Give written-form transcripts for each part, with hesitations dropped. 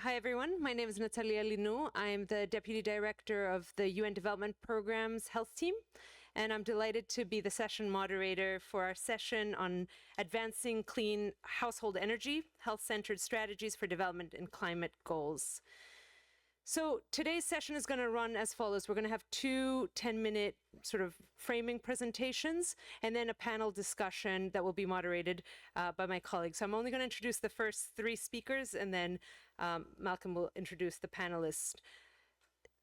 Hi, everyone. My name is Natalia Linou. I'm the Deputy Director of the UN Development Program's Health Team, and I'm delighted to be the session moderator for our session on advancing clean household energy, health-centered strategies for development and climate goals. So today's session is going to run as follows. We're going to have two 10-minute sort of framing presentations and then a panel discussion that will be moderated by my colleagues. So I'm only going to introduce the first three speakers, and then Malcolm will introduce the panelists.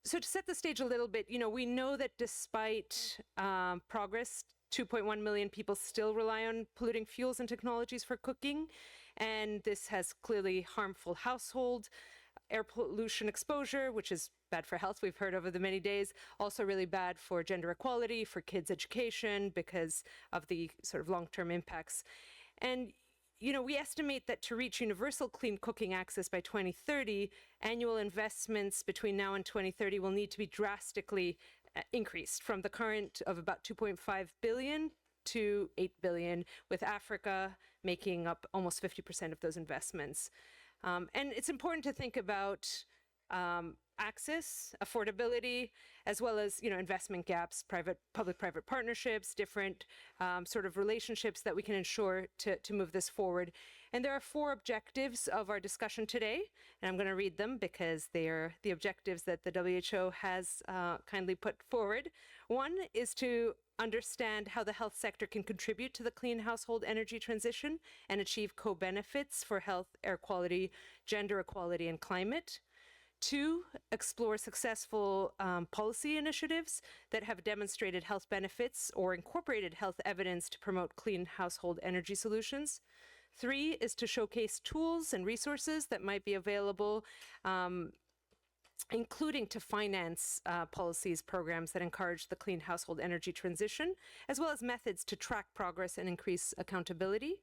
So to set the stage a little bit, we know that despite progress, 2.1 million people still rely on polluting fuels and technologies for cooking, and this has clearly harmful household air pollution exposure, which is bad for health, we've heard over the many days, also really bad for gender equality, for kids' education, because of the sort of long-term impacts. And, we estimate that to reach universal clean cooking access by 2030, annual investments between now and 2030 will need to be drastically increased from the current of about 2.5 billion to 8 billion, with Africa making up almost 50% of those investments. And it's important to think about access, affordability, as well as investment gaps, public-private partnerships, different sort of relationships that we can ensure to move this forward. And there are 4 objectives of our discussion today, and I'm going to read them because they are the objectives that the WHO has kindly put forward. One is to understand how the health sector can contribute to the clean household energy transition and achieve co-benefits for health, air quality, gender equality, and climate. 2, explore successful policy initiatives that have demonstrated health benefits or incorporated health evidence to promote clean household energy solutions. 3 is to showcase tools and resources that might be available, including to finance policies, programs that encourage the clean household energy transition, as well as methods to track progress and increase accountability.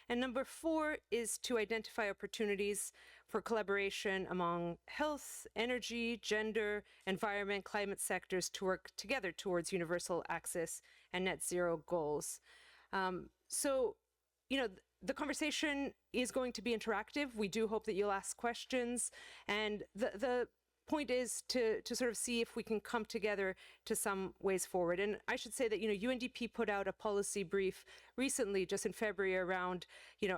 And number 4 is to identify opportunities for collaboration among health, energy, gender, environment, climate sectors to work together towards universal access and net zero goals. The conversation is going to be interactive. We do hope that you'll ask questions, and the point is to sort of see if we can come together to some ways forward. And I should say that, UNDP put out a policy brief recently, just in February, around,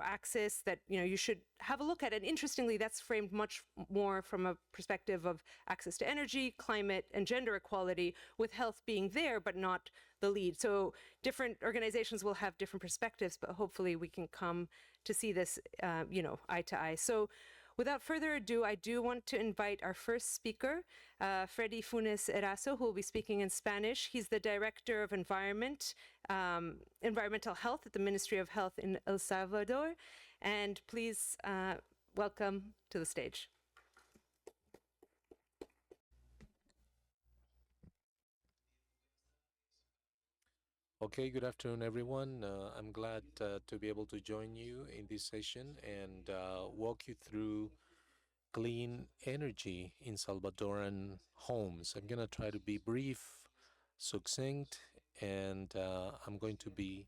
access that, you should have a look at. And interestingly, that's framed much more from a perspective of access to energy, climate, and gender equality, with health being there, but not the lead. So different organizations will have different perspectives, but hopefully we can come to see this, eye to eye. So without further ado, I do want to invite our first speaker, Freddy Funes Eraso, who will be speaking in Spanish. He's the Director of Environmental Health at the Ministry of Health in El Salvador. And please welcome to the stage. Okay, good afternoon, everyone. I'm glad to be able to join you in this session and walk you through clean energy in Salvadoran homes. I'm going to try to be brief, succinct, and I'm going to be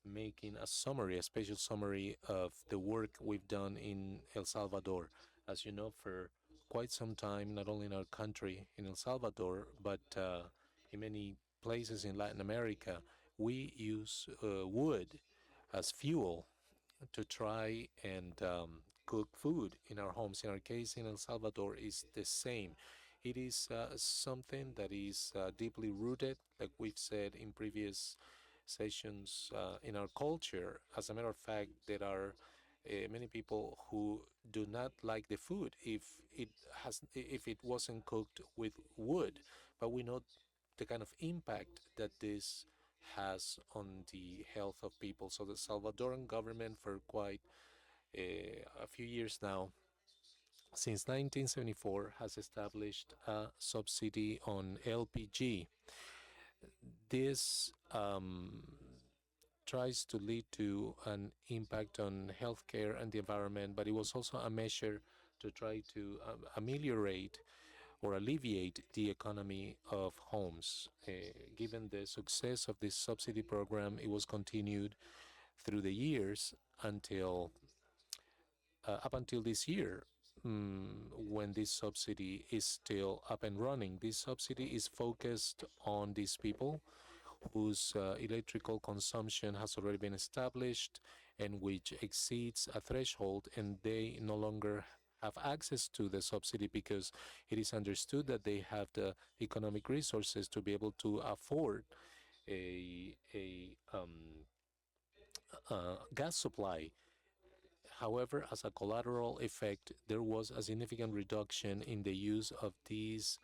making a special summary of the work we've done in El Salvador. As you know, for quite some time, not only in our country, in El Salvador, but in many places in Latin America, we use wood as fuel to try and cook food in our homes. In our case, in El Salvador, is the same. It is something that is deeply rooted, like we've said in previous sessions, in our culture. As a matter of fact, there are many people who do not like the food if it wasn't cooked with wood. But we know the kind of impact that this has on the health of people. So the Salvadoran government, for quite a few years now, since 1974, has established a subsidy on LPG. This tries to lead to an impact on healthcare and the environment, but it was also a measure to try to ameliorate or alleviate the economy of homes. Given the success of this subsidy program, it was continued through the years until up until this year, when this subsidy is still up and running. This subsidy is focused on these people whose electrical consumption has already been established and which exceeds a threshold, and they no longer have access to the subsidy because it is understood that they have the economic resources to be able to afford a gas supply. However, as a collateral effect, there was a significant reduction in the use of these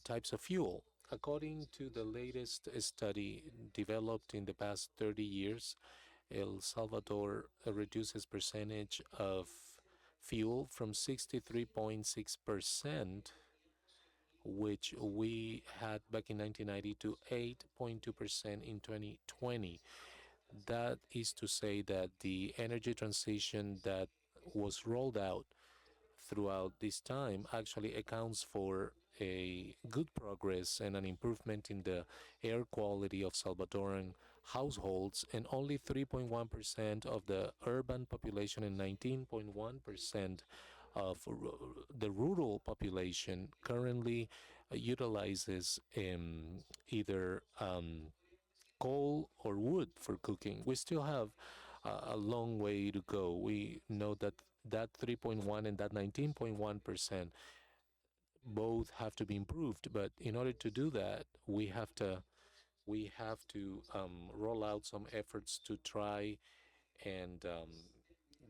types of fuel. According to the latest study developed in the past 30 years, El Salvador reduces percentage of fuel from 63.6%, which we had back in 1990, to 8.2% in 2020. That is to say that the energy transition that was rolled out throughout this time actually accounts for a good progress and an improvement in the air quality of Salvadoran households, and only 3.1% of the urban population and 19.1% of the rural population currently utilizes either coal or wood for cooking. We still have a long way to go. We know that that 3.1 and that 19.1% both have to be improved, but in order to do that, we have to roll out some efforts to try and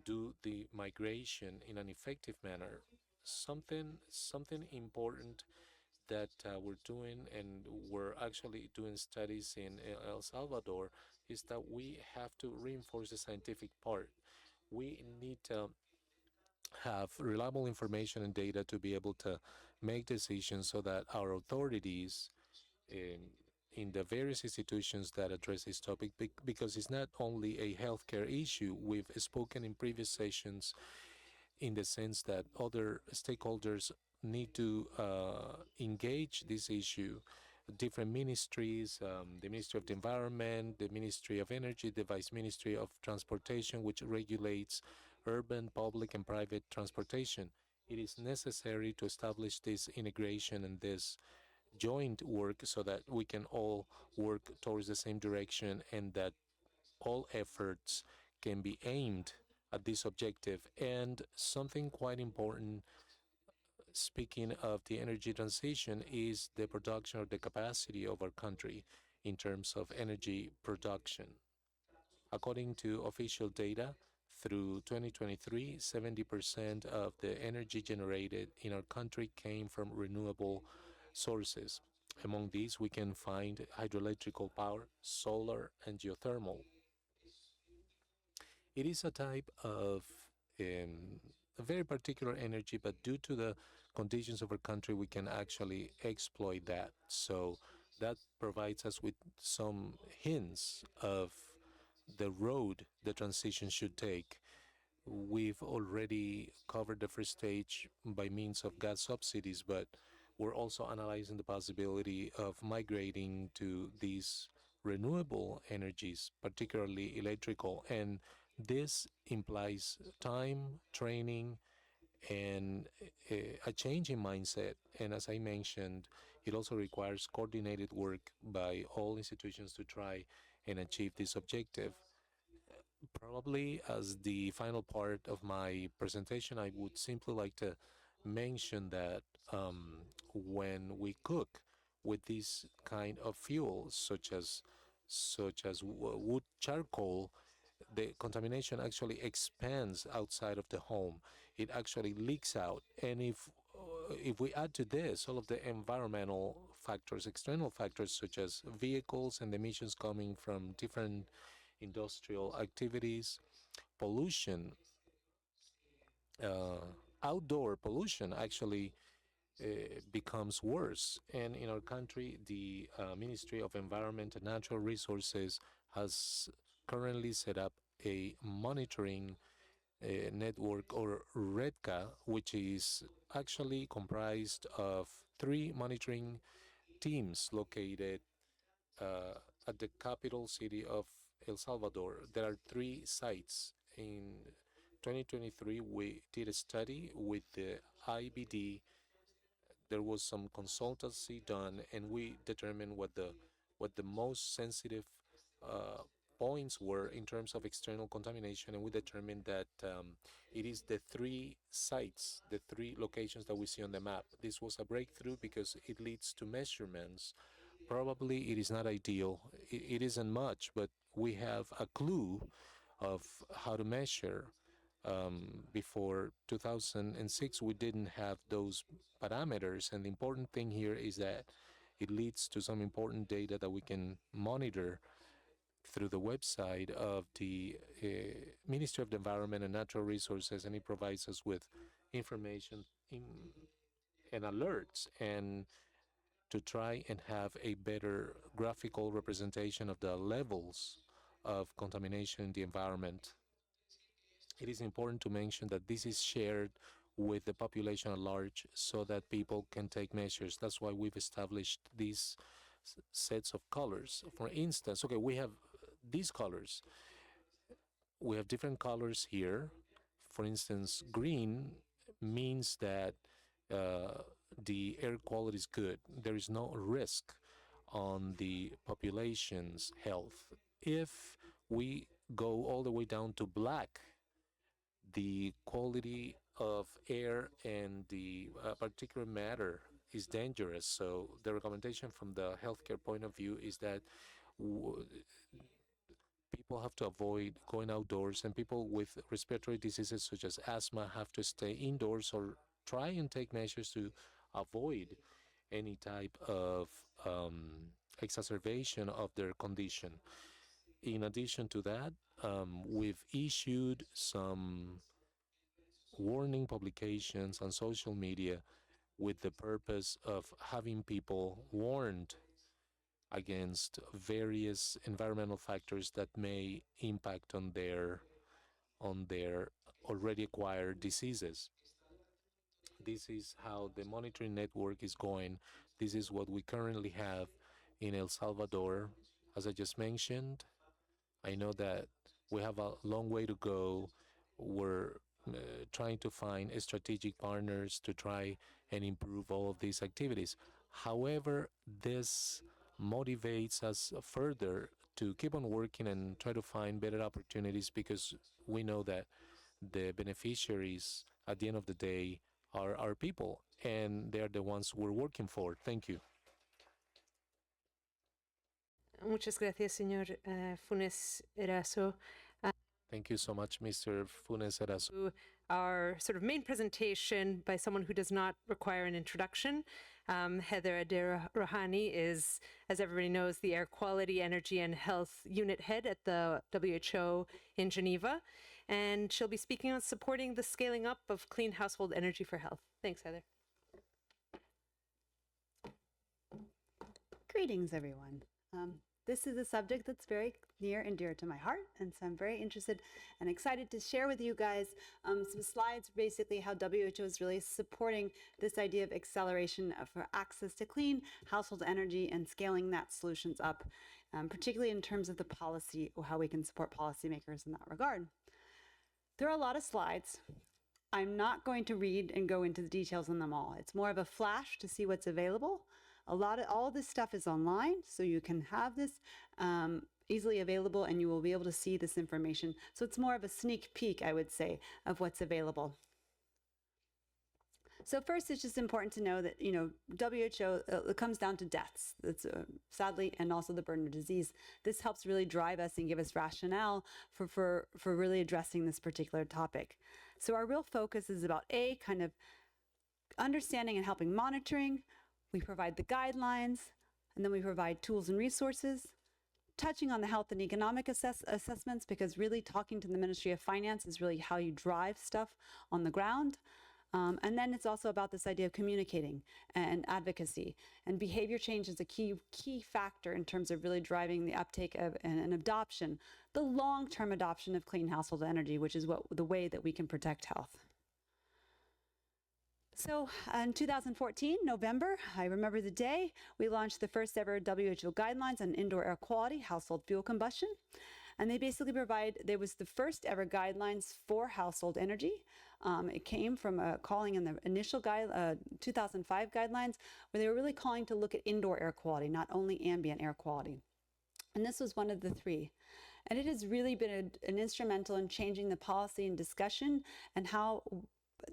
do the migration in an effective manner. Something important that we're doing, and we're actually doing studies in El Salvador, is that we have to reinforce the scientific part. We need to have reliable information and data to be able to make decisions so that our authorities in the various institutions that address this topic, because it's not only a healthcare issue. We've spoken in previous sessions in the sense that other stakeholders need to engage this issue. Different ministries, the Ministry of the Environment, the Ministry of Energy, the Vice Ministry of Transportation, which regulates urban, public, and private transportation. It is necessary to establish this integration and this joint work so that we can all work towards the same direction, and that all efforts can be aimed at this objective. And something quite important, speaking of the energy transition, is the production or the capacity of our country in terms of energy production. According to official data, through 2023, 70% of the energy generated in our country came from renewable sources. Among these, we can find hydroelectrical power, solar, and geothermal. It is a type of a very particular energy, but due to the conditions of our country, we can actually exploit that. So that provides us with some hints of the road the transition should take. We've already covered the first stage by means of gas subsidies, but we're also analyzing the possibility of migrating to these renewable energies, particularly electrical. And this implies time, training, and a change in mindset. And as I mentioned, it also requires coordinated work by all institutions to try and achieve this objective. Probably as the final part of my presentation, I would simply like to mention that when we cook with this kind of fuels, such as wood charcoal, the contamination actually expands outside of the home. It actually leaks out, and if we add to this all of the environmental factors, external factors such as vehicles and emissions coming from different industrial activities, pollution, uh, outdoor pollution actually becomes worse. And in our country, the Ministry of Environment and Natural Resources has currently set up a monitoring network, or REDCA, which is actually comprised of three monitoring teams located at the capital city of El Salvador. There are three sites. In 2023, we did a study with the IBD, there was some consultancy done, and we determined what the most sensitive uh, points were in terms of external contamination, and we determined that it is the three sites, the three locations that we see on the map. This was a breakthrough because it leads to measurements. Probably it is not ideal. It isn't much, but we have a clue of how to measure. Before 2006, we didn't have those parameters, and the important thing here is that it leads to some important data that we can monitor through the website of the Ministry of the Environment and Natural Resources, and it provides us with information and alerts, and to try and have a better graphical representation of the levels of contamination in the environment. It is important to mention that this is shared with the population at large so that people can take measures. That's why we've established these sets of colors. For instance, okay, we have these colors. We have different colors here. For instance, green means that the air quality is good. There is no risk on the population's health. If we go all the way down to black, the quality of air and the particulate matter is dangerous. So the recommendation from the healthcare point of view is that people have to avoid going outdoors, and people with respiratory diseases such as asthma have to stay indoors or try and take measures to avoid any type of exacerbation of their condition. In addition to that, we've issued some warning publications on social media with the purpose of having people warned against various environmental factors that may impact on their already acquired diseases. This is how the monitoring network is going. This is what we currently have in El Salvador. As I just mentioned, I know that we have a long way to go. We're trying to find strategic partners to try and improve all of these activities. However, this motivates us further to keep on working and try to find better opportunities, because we know that the beneficiaries at the end of the day are our people, and they're the ones we're working for. Thank you. Muchas gracias, señor Funes Eraso. Thank you so much, Mr. Funes Eraso. Our sort of main presentation by someone who does not require an introduction. Heather Adair Rohani is, as everybody knows, the Air Quality, Energy and Health Unit Head at the WHO in Geneva. And she'll be speaking on supporting the scaling up of clean household energy for health. Thanks, Heather. Greetings, everyone. This is a subject that's very near and dear to my heart, and so I'm very interested and excited to share with you guys some slides, basically how WHO is really supporting this idea of acceleration for access to clean household energy and scaling that solutions up, particularly in terms of the policy, or how we can support policymakers in that regard. There are a lot of slides. I'm not going to read and go into the details on them all. It's more of a flash to see what's available. All this stuff is online, so you can have this easily available, and you will be able to see this information. So it's more of a sneak peek, I would say, of what's available. So first, it's just important to know that, WHO, it comes down to deaths. That's sadly, and also the burden of disease. This helps really drive us and give us rationale for really addressing this particular topic. So our real focus is about kind of understanding and helping monitoring. We provide the guidelines, and then we provide tools and resources, touching on the health and economic assessments, because really talking to the Ministry of Finance is really how you drive stuff on the ground. And then it's also about this idea of communicating and advocacy. And behavior change is a key factor in terms of really driving the uptake of and adoption, the long-term adoption of clean household energy, which is the way that we can protect health. So in 2014, November, I remember the day, we launched the first ever WHO guidelines on indoor air quality, household fuel combustion. And they basically there was the first ever guidelines for household energy. It came from a calling in the initial 2005 guidelines, where they were really calling to look at indoor air quality, not only ambient air quality. And this was one of the three. And it has really been an instrumental in changing the policy and discussion and how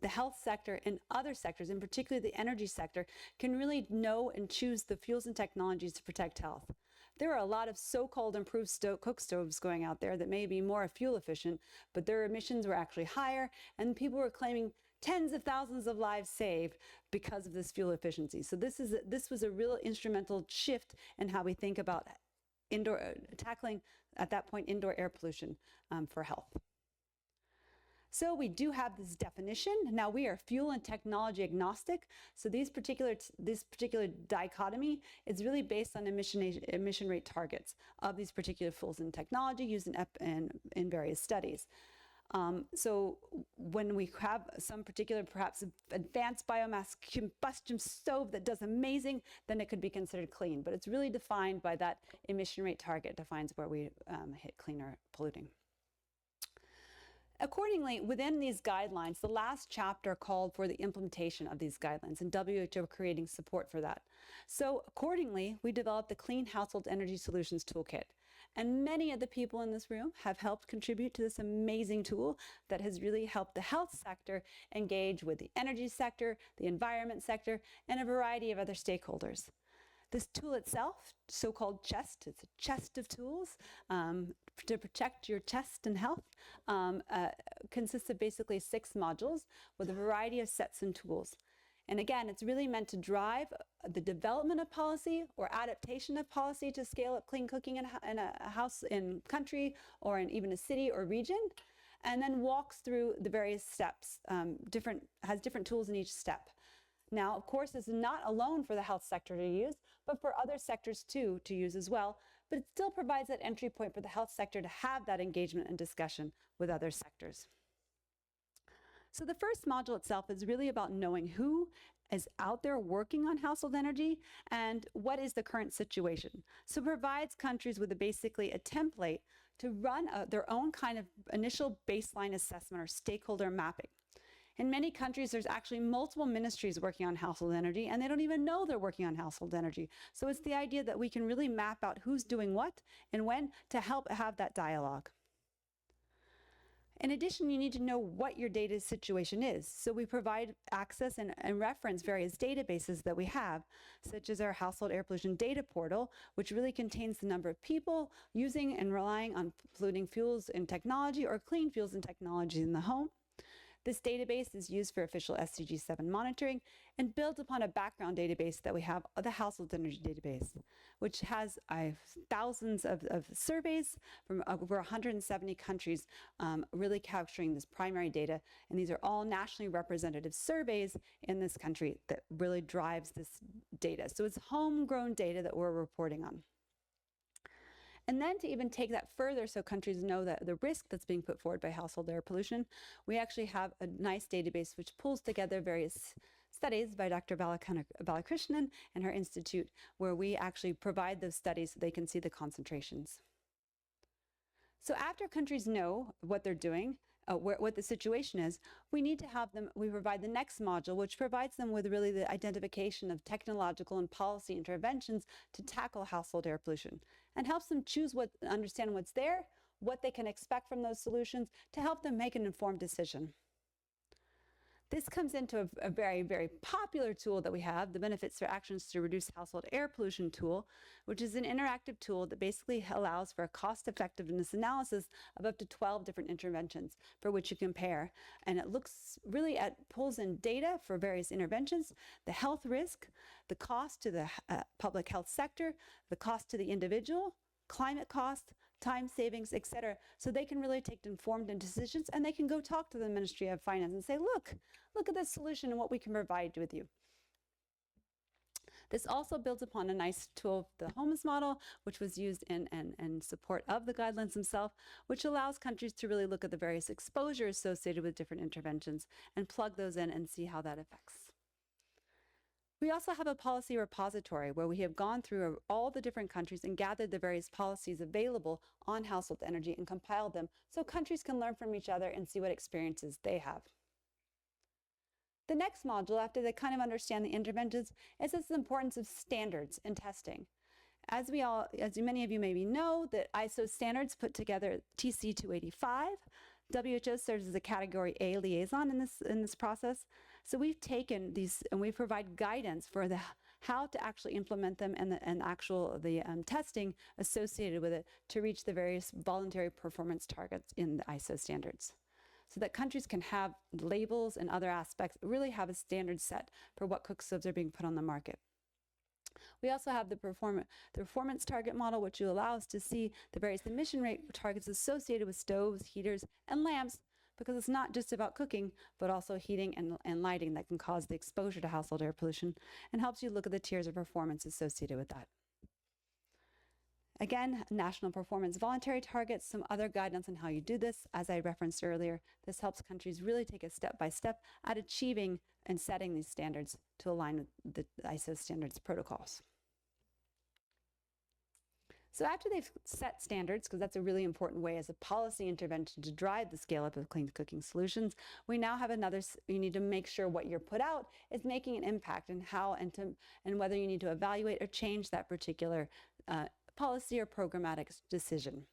the health sector and other sectors, in particular the energy sector, can really know and choose the fuels and technologies to protect health. There are a lot of so-called improved cook stoves going out there that may be more fuel efficient, but their emissions were actually higher, and people were claiming tens of thousands of lives saved because of this fuel efficiency. So this was a real instrumental shift in how we think about tackling, at that point, indoor air pollution for health. So we do have this definition. Now we are fuel and technology agnostic. So this particular dichotomy is really based on emission rate targets of these particular fuels and technology used in various studies. So when we have some particular, perhaps advanced biomass combustion stove that does amazing, then it could be considered clean. But it's really defined by that emission rate target, defines where we hit clean or polluting. Accordingly, within these guidelines, the last chapter called for the implementation of these guidelines, and WHO creating support for that. So accordingly, we developed the Clean Household Energy Solutions Toolkit. And many of the people in this room have helped contribute to this amazing tool that has really helped the health sector engage with the energy sector, the environment sector, and a variety of other stakeholders. This tool itself, so-called chest, it's a chest of tools to protect your chest and health, consists of basically 6 modules with a variety of sets and tools. And again, it's really meant to drive the development of policy or adaptation of policy to scale up clean cooking in a house, in country, or in even a city or region, and then walks through the various steps, has different tools in each step. Now, of course, this is not alone for the health sector to use, but for other sectors too to use as well. But it still provides that entry point for the health sector to have that engagement and discussion with other sectors. So the first module itself is really about knowing who is out there working on household energy and what is the current situation. So it provides countries with basically a template to run their own kind of initial baseline assessment or stakeholder mapping. In many countries, there's actually multiple ministries working on household energy, and they don't even know they're working on household energy. So it's the idea that we can really map out who's doing what and when to help have that dialogue. In addition, you need to know what your data situation is. So we provide access and reference various databases that we have, such as our Household Air Pollution Data Portal, which really contains the number of people using and relying on polluting fuels and technology or clean fuels and technology in the home. This database is used for official SDG 7 monitoring and builds upon a background database that we have, the Household Energy Database, which has thousands of surveys from over 170 countries, really capturing this primary data. And these are all nationally representative surveys in this country that really drives this data. So it's homegrown data that we're reporting on. And then to even take that further so countries know that the risk that's being put forward by household air pollution, we actually have a nice database which pulls together various studies by Dr. Balakrishnan and her institute, where we actually provide those studies so they can see the concentrations. So after countries know what they're doing, what the situation is, we provide the next module, which provides them with really the identification of technological and policy interventions to tackle household air pollution, and helps them understand what's there, what they can expect from those solutions to help them make an informed decision. This comes into a very, very popular tool that we have, the Benefits for Actions to Reduce Household Air Pollution tool, which is an interactive tool that basically allows for a cost-effectiveness analysis of up to 12 different interventions for which you compare. And it looks really pulls in data for various interventions, the health risk, the cost to the public health sector, the cost to the individual, climate cost, time savings, et cetera, so they can really take informed decisions, and they can go talk to the Ministry of Finance and say, look at this solution and what we can provide with you. This also builds upon a nice tool, the HOMES model, which was used in support of the guidelines themselves, which allows countries to really look at the various exposures associated with different interventions and plug those in and see how that affects. We also have a policy repository where we have gone through all the different countries and gathered the various policies available on household energy and compiled them so countries can learn from each other and see what experiences they have. The next module, after they kind of understand the interventions, is the importance of standards in testing. As many of you maybe know, that ISO standards put together TC 285. WHO serves as a Category A liaison in this process. So we've taken these and we provide guidance for how to actually implement them and the testing associated with it to reach the various voluntary performance targets in the ISO standards, so that countries can have labels and other aspects, really have a standard set for what cook stoves are being put on the market. We also have the performance target model, which will allow us to see the various emission rate targets associated with stoves, heaters, and lamps, because it's not just about cooking, but also heating and lighting that can cause the exposure to household air pollution, and helps you look at the tiers of performance associated with that. Again, national performance voluntary targets, some other guidance on how you do this. As I referenced earlier, this helps countries really take a step-by-step at achieving and setting these standards to align with the ISO standards protocols. So after they've set standards, because that's a really important way as a policy intervention to drive the scale up of clean cooking solutions, we now have you need to make sure what you're put out is making an impact, and how and whether you need to evaluate or change that particular policy or programmatic decision.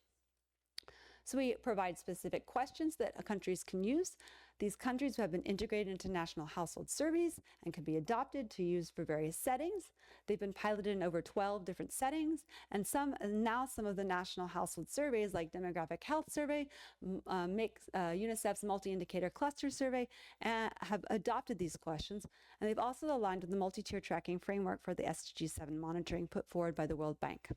So we provide specific questions that countries can use. These countries have been integrated into national household surveys and can be adopted to use for various settings. They've been piloted in over 12 different settings, and now some of the national household surveys, like Demographic Health Survey, UNICEF's Multi-Indicator Cluster Survey, have adopted these questions, and they've also aligned with the multi-tier tracking framework for the SDG 7 monitoring put forward by the World Bank.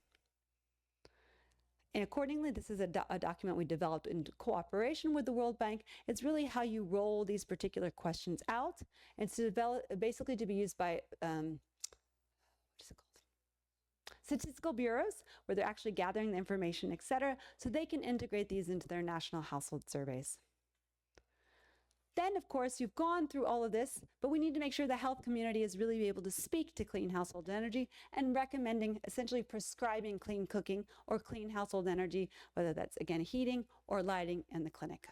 And accordingly, this is a document we developed in cooperation with the World Bank. It's really how you roll these particular questions out, and basically to be used by statistical bureaus, where they're actually gathering the information, et cetera, so they can integrate these into their national household surveys. Then, of course, you've gone through all of this, but we need to make sure the health community is really able to speak to clean household energy and recommending, essentially prescribing clean cooking or clean household energy, whether that's, again, heating or lighting in the clinic.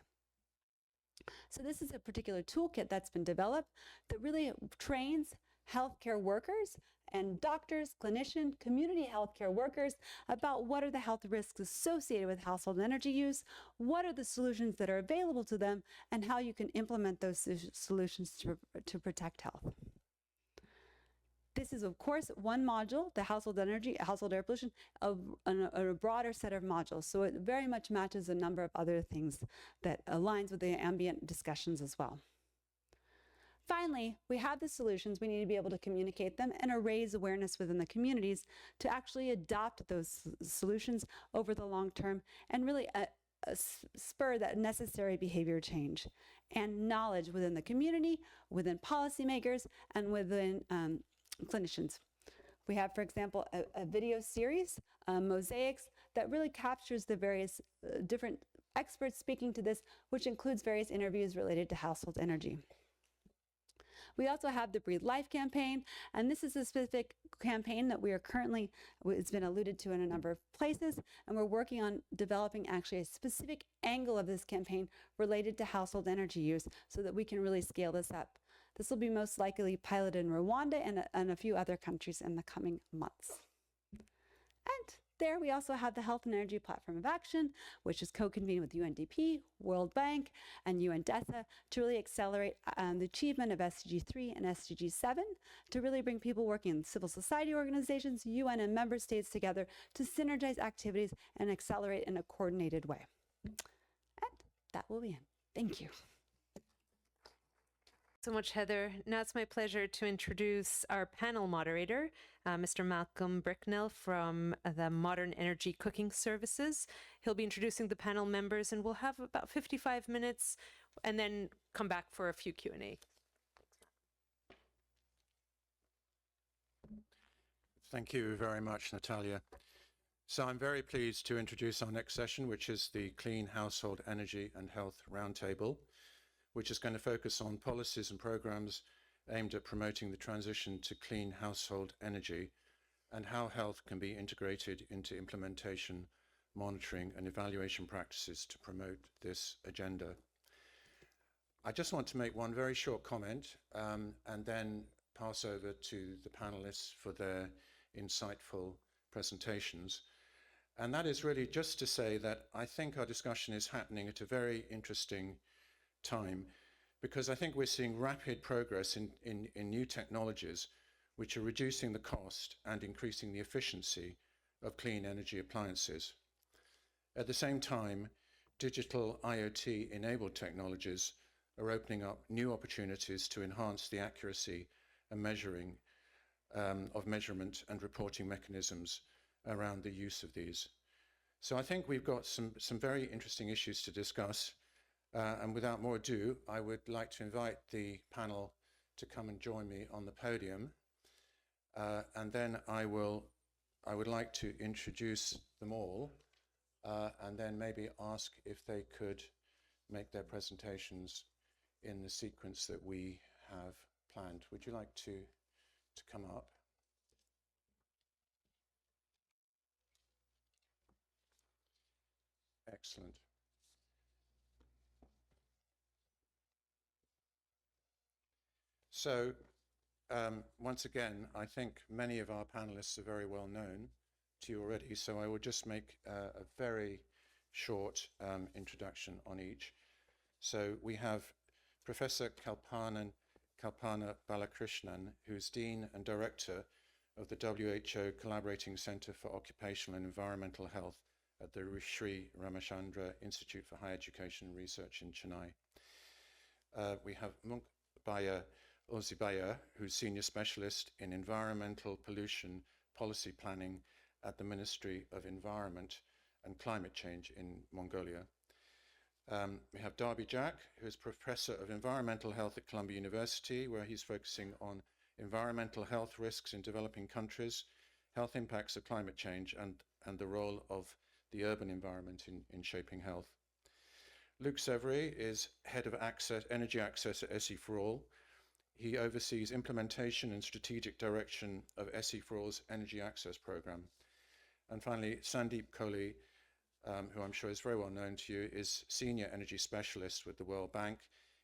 So this is a particular toolkit that's been developed that really trains healthcare workers and doctors, clinicians, community healthcare workers about what are the health risks associated with household energy use, what are the solutions that are available to them, and how you can implement those solutions to protect health. This is, of course, one module, the household air pollution, a broader set of modules. So it very much matches a number of other things that aligns with the ambient discussions as well. Finally, we have the solutions. We need to be able to communicate them and raise awareness within the communities to actually adopt those solutions over the long term, and really spur that necessary behavior change and knowledge within the community, within policymakers, and within clinicians. We have, for example, a video series, Mosaics, that really captures the various different experts speaking to this, which includes various interviews related to household energy. We also have the Breathe Life campaign, and this is a specific campaign that we are currently, it's been alluded to in a number of places, and we're working on developing actually a specific angle of this campaign related to household energy use so that we can really scale this up. This will be most likely piloted in Rwanda and a few other countries in the coming months. And there we also have the Health and Energy Platform of Action, which is co-convened with UNDP, World Bank, and UNDESA to really accelerate the achievement of SDG 3 and SDG 7 to really bring people working in civil society organizations, UN, and member states together to synergize activities and accelerate in a coordinated way. And that will be it. Thank you. So much, Heather. Now it's my pleasure to introduce our panel moderator, Mr. Malcolm Bricknell from the Modern Energy Cooking Services. He'll be introducing the panel members, and we'll have about 55 minutes and then come back for a few Q&A. Thank you very much, Natalia. So I'm very pleased to introduce our next session, which is the Clean Household Energy and Health Roundtable, which is going to focus on policies and programs aimed at promoting the transition to clean household energy and how health can be integrated into implementation, monitoring, and evaluation practices to promote this agenda. I just want to make one very short comment and then pass over to the panelists for their insightful presentations. And that is really just to say that I think our discussion is happening at a very interesting time, because I think we're seeing rapid progress in new technologies which are reducing the cost and increasing the efficiency of clean energy appliances. At the same time, digital IoT-enabled technologies are opening up new opportunities to enhance the accuracy and measuring of measurement and reporting mechanisms around the use of these. So I think we've got some very interesting issues to discuss. And without more ado, I would like to invite the panel to come and join me on the podium. And then I would like to introduce them all and then maybe ask if they could make their presentations in the sequence that we have planned. Would you like to come up? Excellent. So once again, I think many of our panelists are very well known to you already, so I will just make a very short introduction on each. So we have Professor Kalpana Balakrishnan, who's Dean and Director of the WHO Collaborating Center for Occupational and Environmental Health at the Sri Ramachandra Institute for Higher Education and Research in Chennai. We have Munkbaya Ozibaya, who's Senior Specialist in Environmental Pollution Policy Planning at the Ministry of Environment and Climate Change in Mongolia. We have Darby Jack, who is Professor of Environmental Health at Columbia University, where he's focusing on environmental health risks in developing countries, health impacts of climate change, and the role of the urban environment in shaping health. Luc Severi is Head of Energy Access at SE for All. He oversees implementation and strategic direction of SE for All's Energy Access Program. And finally, Sandeep Kohli, who I'm sure is very well known to you, is Senior Energy Specialist with the World Bank.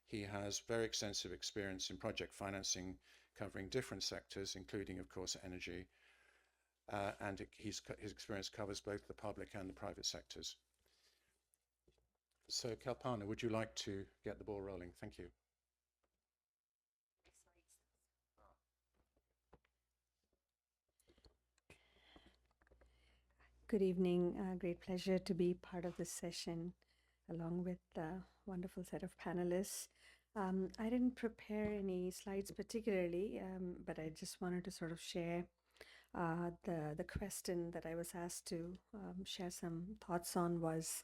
He has very extensive experience in project financing covering different sectors, including, of course, energy. And his experience covers both the public and the private sectors. So, Kalpana, would you like to get the ball rolling? Thank you. Good evening. Great pleasure to be part of this session along with a wonderful set of panelists. I didn't prepare any slides particularly, but I just wanted to sort of share the question that I was asked to share some thoughts on was,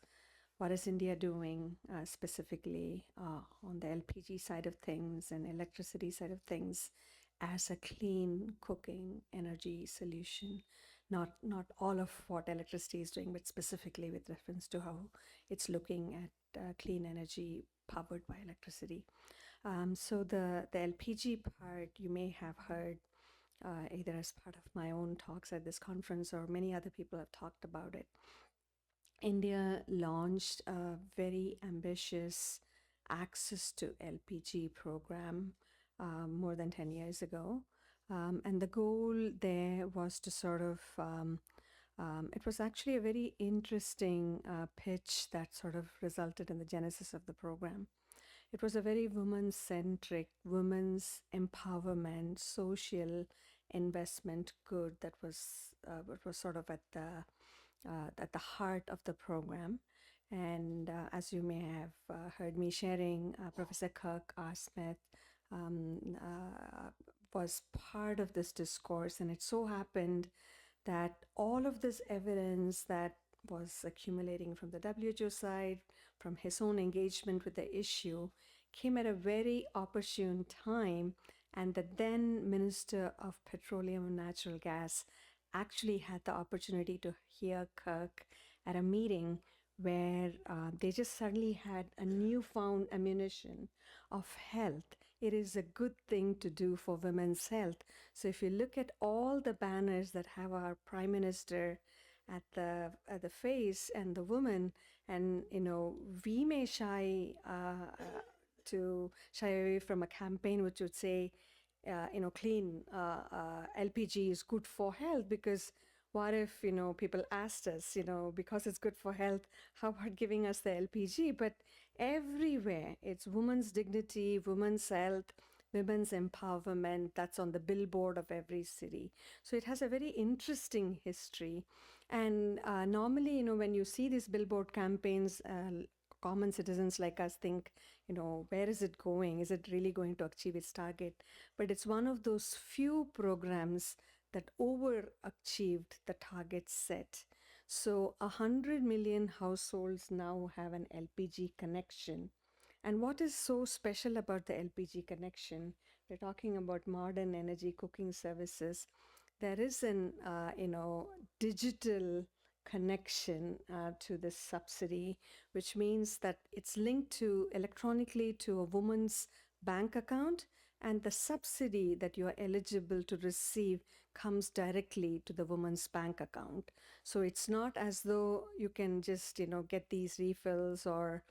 what is India doing specifically on the LPG side of things and electricity side of things as a clean cooking energy solution? Not all of what electricity is doing, but specifically with reference to how it's looking at clean energy powered by electricity. So the LPG part, you may have heard either as part of my own talks at this conference or many other people have talked about it. India launched a very ambitious access to LPG program more than 10 years ago. And the goal there was to sort of, it was actually a very interesting pitch that sort of resulted in the genesis of the program. It was a very woman-centric, women's empowerment, social investment good that was sort of at the heart of the program. And as you may have heard me sharing, Professor Kirk R. Smith was part of this discourse, and it so happened that all of this evidence that was accumulating from the WHO side, from his own engagement with the issue, came at a very opportune time, and the then Minister of Petroleum and Natural Gas actually had the opportunity to hear Kirk at a meeting where they just suddenly had a newfound ammunition of health. It is a good thing to do for women's health. So if you look at all the banners that have our Prime Minister at the face and the woman, and we may shy to shy away from a campaign which would say, clean LPG is good for health, because what if, people asked us, because it's good for health, how about giving us the LPG? But everywhere, it's women's dignity, women's health, women's empowerment, that's on the billboard of every city. So it has a very interesting history. And normally, when you see these billboard campaigns, common citizens like us think, where is it going? Is it really going to achieve its target? But it's one of those few programs that overachieved the target set. So 100 million households now have an LPG connection. And what is so special about the LPG connection? We're talking about modern energy cooking services. There is an, digital connection to this subsidy, which means that it's linked to electronically to a woman's bank account, and the subsidy that you are eligible to receive comes directly to the woman's bank account. So it's not as though you can just, get these refills or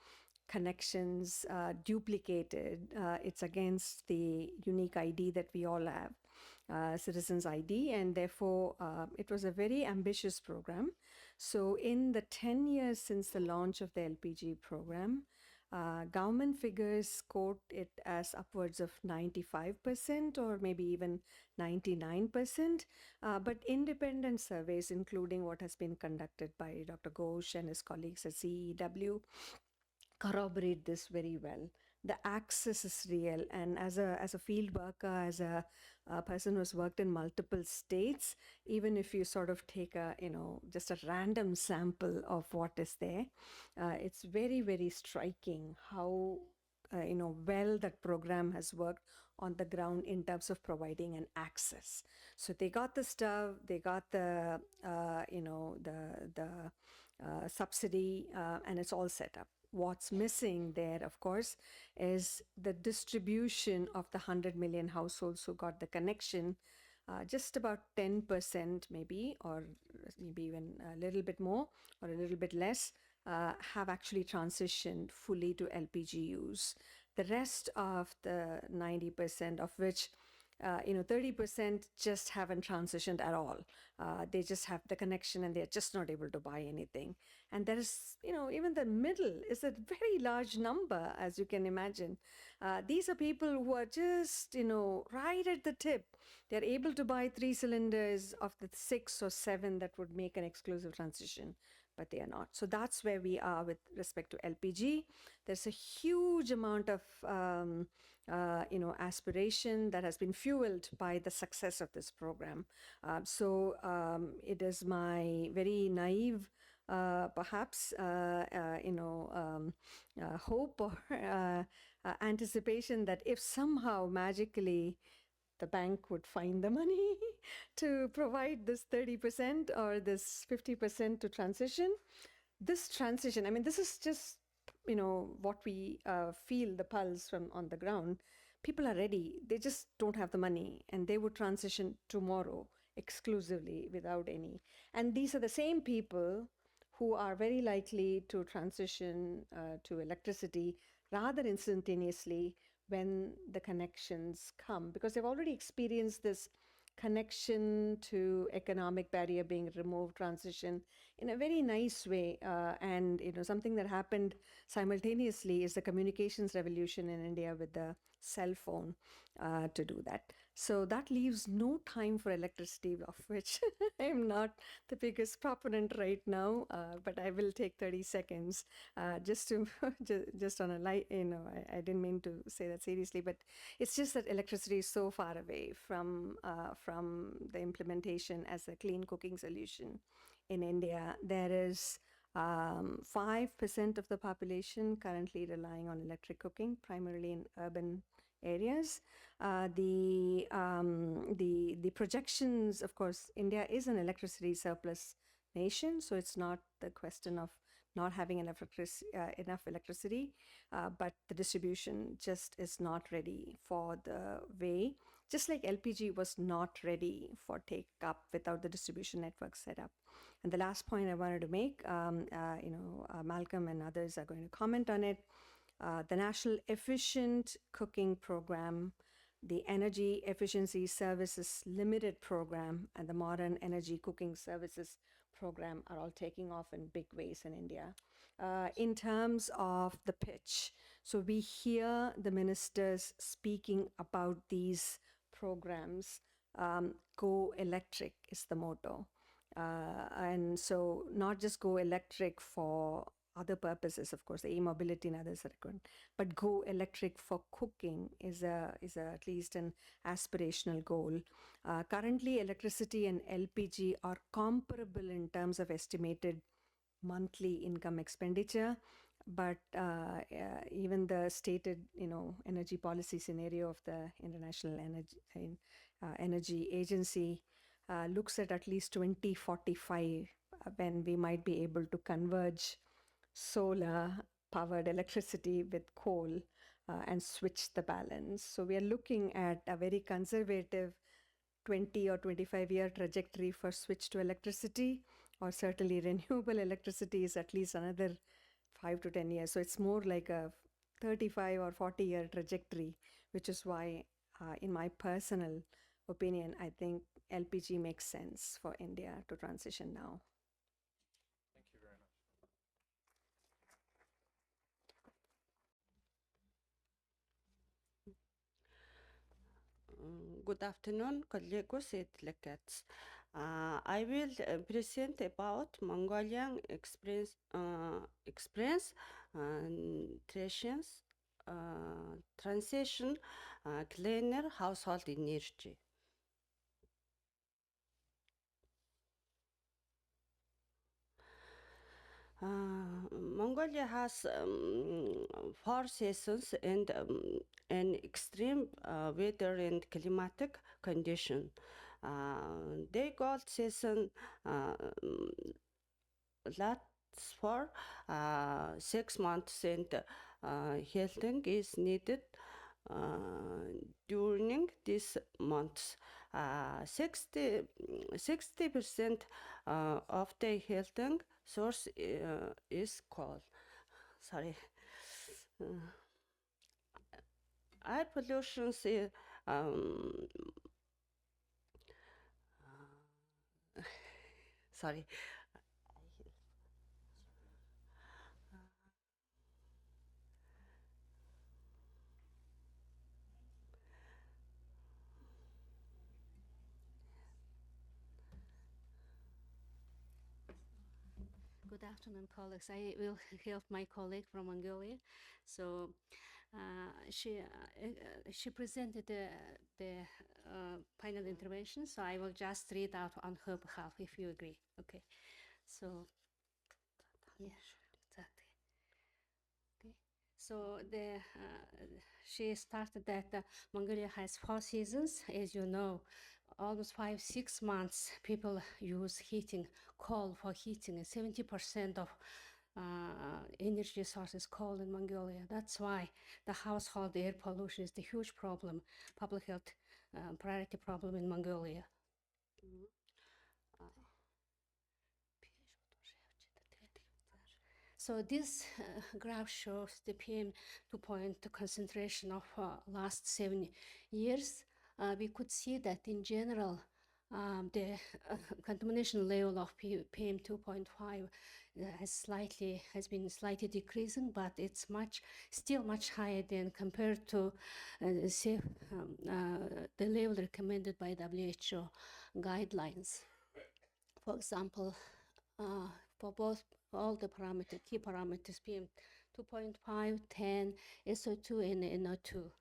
connections duplicated. It's against the unique ID that we all have, Citizens ID, and therefore it was a very ambitious program. So in the 10 years since the launch of the LPG program, government figures quote it as upwards of 95% or maybe even 99%. But independent surveys, including what has been conducted by Dr. Ghosh and his colleagues at CEW, corroborate this very well. The access is real, and as a field worker, as a person who's worked in multiple states, even if you sort of take a just a random sample of what is there, it's very, very striking how well that program has worked on the ground in terms of providing an access. So they got the stuff, they got the subsidy, and it's all set up. What's missing there, of course, is the distribution of the 100 million households who got the connection. Just about 10% maybe, or maybe even a little bit more or a little bit less, have actually transitioned fully to LPG use. The rest of the 90%, of which 30% just haven't transitioned at all. They just have the connection and they're just not able to buy anything. And there is, even the middle is a very large number, as you can imagine. These are people who are just, right at the tip. They're able to buy 3 cylinders of the 6 or 7 that would make an exclusive transition, but they are not. So that's where we are with respect to LPG. There's a huge amount of aspiration that has been fueled by the success of this program. So it is my very naive, perhaps, hope or anticipation that if somehow magically the bank would find the money to provide this 30% or this 50% to transition. This transition, this is just, what we feel the pulse from on the ground. People are ready. They just don't have the money, and they would transition tomorrow exclusively without any. And these are the same people who are very likely to transition to electricity rather instantaneously when the connections come, because they've already experienced this connection to economic barrier being removed, transition in a very nice way. And something that happened simultaneously is the communications revolution in India with the cell phone to do that. So that leaves no time for electricity, of which I'm not the biggest proponent right now, but I will take 30 seconds just to, just on a light, I didn't mean to say that seriously, but it's just that electricity is so far away from the implementation as a clean cooking solution in India. There is 5% of the population currently relying on electric cooking, primarily in urban areas. The projections, of course, India is an electricity surplus nation, so it's not the question of not having enough electricity, but the distribution just is not ready for the way, just like LPG was not ready for take up without the distribution network set up. And the last point I wanted to make, Malcolm and others are going to comment on it. the National Efficient Cooking Program, the Energy Efficiency Services Limited Program, and the Modern Energy Cooking Services Program are all taking off in big ways in India. In terms of the pitch, so we hear the ministers speaking about these programs. Go electric is the motto. And so not just go electric for other purposes, of course, the e-mobility and others are required, but go electric for cooking is at least an aspirational goal. Currently, electricity and LPG are comparable in terms of estimated monthly income expenditure, but even the stated, energy policy scenario of the International Energy Agency looks at least 2045 when we might be able to converge solar powered electricity with coal and switch the balance. So we are looking at a very conservative 20 or 25-year trajectory for switch to electricity, or certainly renewable electricity is at least another 5 to 10 years. So it's more like a 35 or 40-year trajectory, which is why, in my personal opinion, I think LPG makes sense for India to transition now. Thank you very much. Good afternoon, colleagues and delegates. I will present about Mongolian experience, transition, cleaner household energy. Mongolia has 4 seasons and an extreme weather and climatic condition. The cold season lasts for 6 months, and heating is needed during these months. 60% of the heating source is coal. Sorry. Air pollution is sorry. Good afternoon, colleagues. I will help my colleague from Mongolia. So she presented the final intervention, so I will just read out on her behalf, if you agree. Okay. So, yeah, exactly. Okay. So she started that Mongolia has 4 seasons, as you know. Almost 5-6 months, people use heating, coal for heating, and 70% of energy source is coal in Mongolia. That's why the household air pollution is the huge problem, public health priority problem in Mongolia. So this graph shows the PM 2.0 concentration of last 7 years. We could see that in general, the contamination level of PM 2.5 has been slightly decreasing, but it's still much higher than compared to the level recommended by WHO guidelines. For example, for all the key parameters, PM 2.5, 10, SO2, and NO2.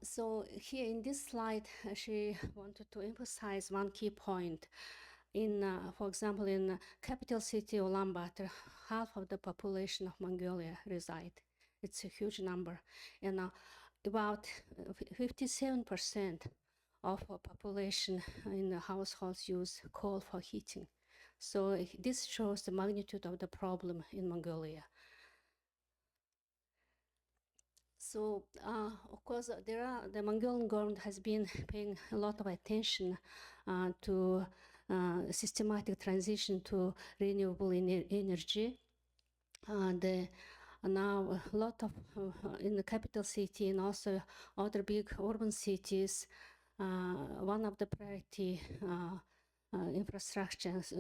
So here in this slide, she wanted to emphasize one key point. For example, in capital city Ulaanbaatar, half of the population of Mongolia reside. It's a huge number, and about 57% of our population in the households use coal for heating. So this shows the magnitude of the problem in Mongolia. So, of course, the Mongolian government has been paying a lot of attention to systematic transition to renewable energy. The now a lot of in the capital city and also other big urban cities, one of the priority infrastructures,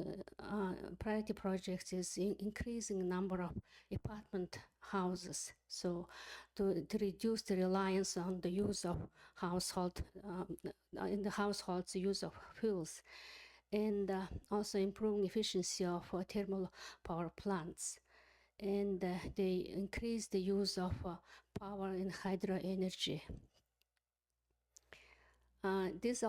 priority projects is increasing number of apartment houses. So to reduce the reliance on the use of household, in the households use of fuels, and also improving efficiency of thermal power plants. And they increase the use of power in hydro energy. This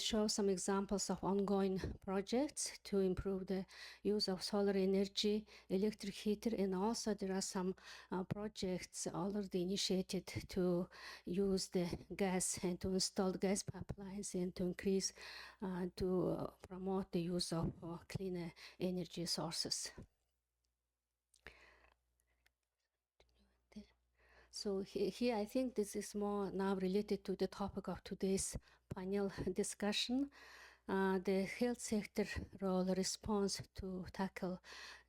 shows some examples of ongoing projects to improve the use of solar energy, electric heater, and also there are some projects already initiated to use the gas and to install gas pipelines and to increase, to promote the use of cleaner energy sources. So here, I think this is more now related to the topic of today's panel discussion, the health sector role response to tackle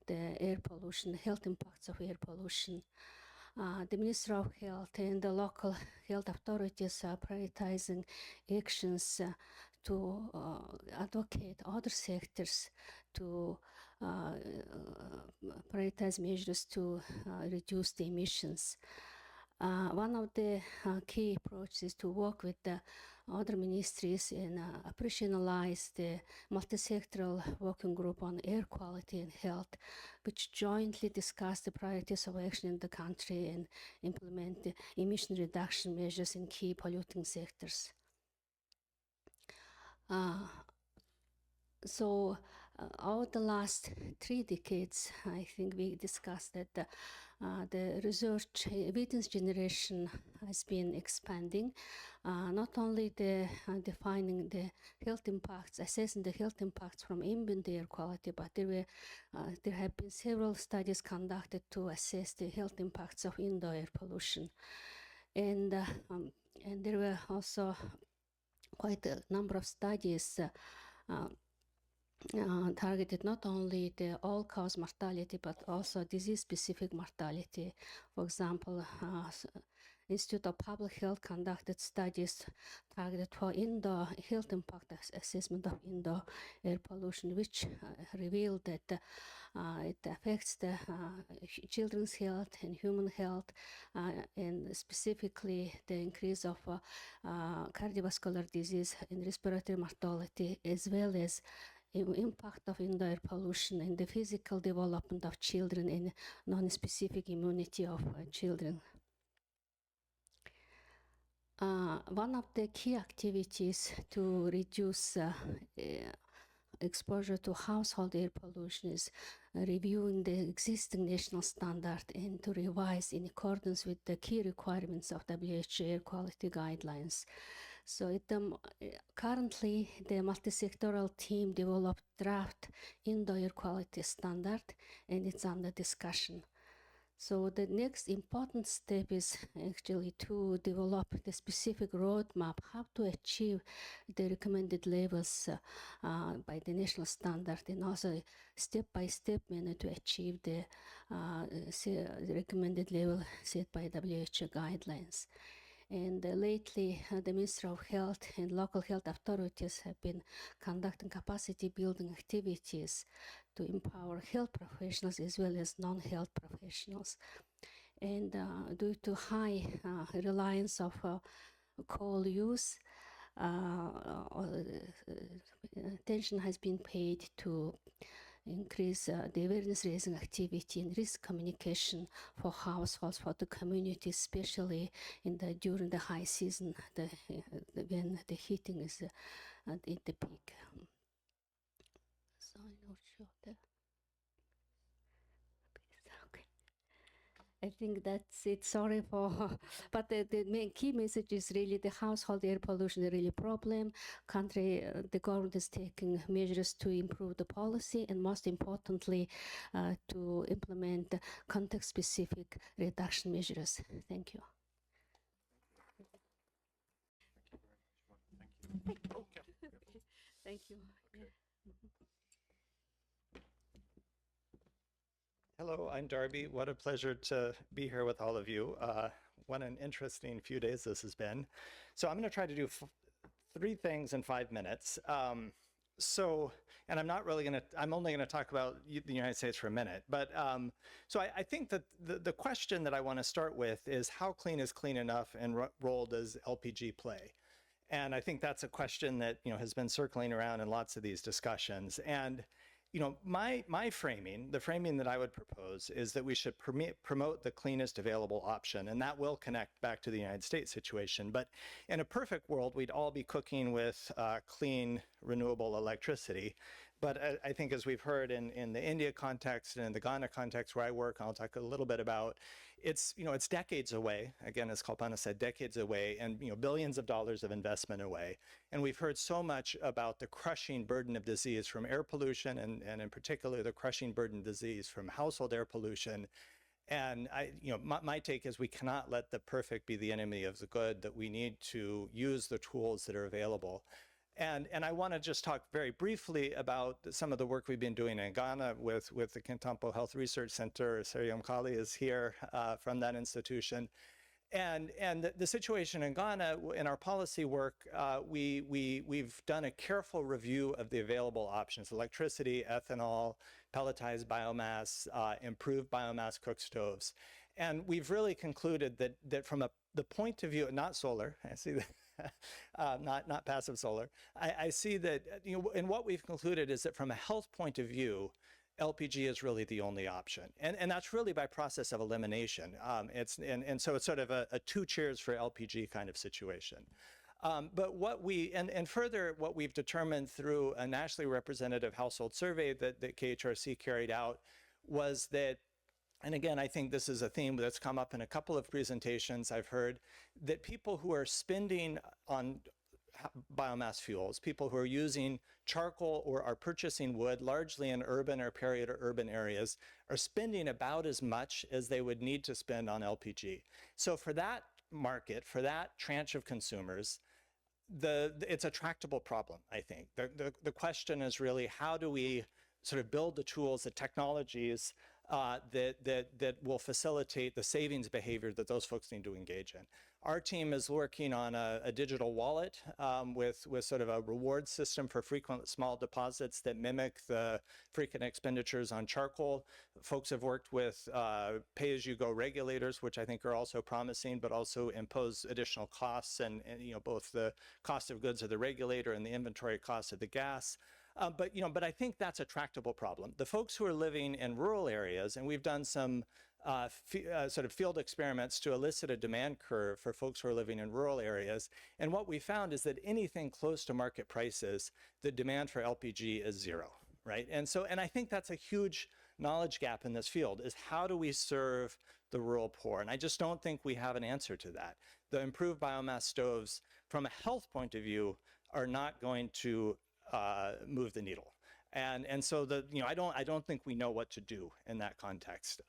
the air pollution, health impacts of air pollution. The Minister of Health and the local health authorities are prioritizing actions to advocate other sectors to prioritize measures to reduce the emissions. One of the key approaches is to work with the other ministries and operationalize the multi-sectoral working group on air quality and health, which jointly discuss the priorities of action in the country and implement the emission reduction measures in key polluting sectors. So over the last 3 decades, I think we discussed that the research evidence generation has been expanding, not only the defining the health impacts, assessing the health impacts from ambient air quality, but there have been several studies conducted to assess the health impacts of indoor air pollution. And there were also quite a number of studies targeted not only the all-cause mortality, but also disease-specific mortality. For example, Institute of Public Health conducted studies targeted for indoor health impact assessment of indoor air pollution, which revealed that it affects the children's health and human health, and specifically the increase of cardiovascular disease and respiratory mortality, as well as impact of indoor air pollution and the physical development of children and non-specific immunity of children. One of the key activities to reduce exposure to household air pollution is reviewing the existing national standard and to revise in accordance with the key requirements of WHO air quality guidelines. So currently, the multi-sectoral team developed draft indoor air quality standard, and it's under discussion. So the next important step is actually to develop the specific roadmap, how to achieve the recommended levels by the national standard, and also step-by-step manner to achieve the recommended level set by WHO guidelines. And lately, the Ministry of Health and local health authorities have been conducting capacity building activities to empower health professionals as well as non-health professionals. And due to high reliance of coal use, attention has been paid to increase the awareness raising activity and risk communication for households, for the community, especially during the high season, when the heating is at the peak. So I'm not sure that. Okay. I think that's it. Sorry for, but the main key message is really the household air pollution is really a problem. The government is taking measures to improve the policy, and most importantly, to implement context-specific reduction measures. Thank you. Thank you. Hello, I'm Darby. What a pleasure to be here with all of you. What an interesting few days this has been. So I'm going to try to do 3 things in 5 minutes. And I'm not really going to, I'm only going to talk about the United States for a minute. But I think that the question that I want to start with is how clean is clean enough and what role does LPG play? And I think that's a question that, has been circling around in lots of these discussions. And my framing, the framing that I would propose is that we should promote the cleanest available option, and that will connect back to the United States situation. But in a perfect world, we'd all be cooking with clean, renewable electricity. But I think as we've heard in the India context and in the Ghana context where I work, I'll talk a little bit about, it's decades away. Again, as Kalpana said, decades away, and billions of dollars of investment away. And we've heard so much about the crushing burden of disease from air pollution, and in particular the crushing burden of disease from household air pollution. And my take is we cannot let the perfect be the enemy of the good, that we need to use the tools that are available. And I want to just talk very briefly about some of the work we've been doing in Ghana with the Kintampo Health Research Center. Seriam Kali is here from that institution. And the situation in Ghana, in our policy work, we've done a careful review of the available options: electricity, ethanol, pelletized biomass, improved biomass cook stoves. And we've really concluded that from the point of view, not solar, I see that. Not passive solar. I see that, and what we've concluded is that from a health point of view, LPG is really the only option. And that's really by process of elimination. So it's sort of a 2 cheers for LPG kind of situation. But what further, what we've determined through a nationally representative household survey that KHRC carried out was that, and again, I think this is a theme that's come up in a couple of presentations I've heard, that people who are spending on biomass fuels, people who are using charcoal or are purchasing wood, largely in urban or peri-urban areas, are spending about as much as they would need to spend on LPG. So for that market, for that tranche of consumers, it's a tractable problem, I think. The question is really, how do we sort of build the tools, the technologies that will facilitate the savings behavior that those folks need to engage in. Our team is working on a digital wallet with sort of a reward system for frequent small deposits that mimic the frequent expenditures on charcoal. Folks have worked with pay-as-you-go regulators, which I think are also promising, but also impose additional costs and both the cost of goods of the regulator and the inventory cost of the gas. But I think that's a tractable problem. The folks who are living in rural areas, and we've done some sort of field experiments to elicit a demand curve for folks who are living in rural areas. And what we found is that anything close to market prices, the demand for LPG is 0, right? And I think that's a huge knowledge gap in this field, is how do we serve the rural poor? And I just don't think we have an answer to that. The improved biomass stoves, from a health point of view, are not going to move the needle. And so I don't think we know what to do in that context.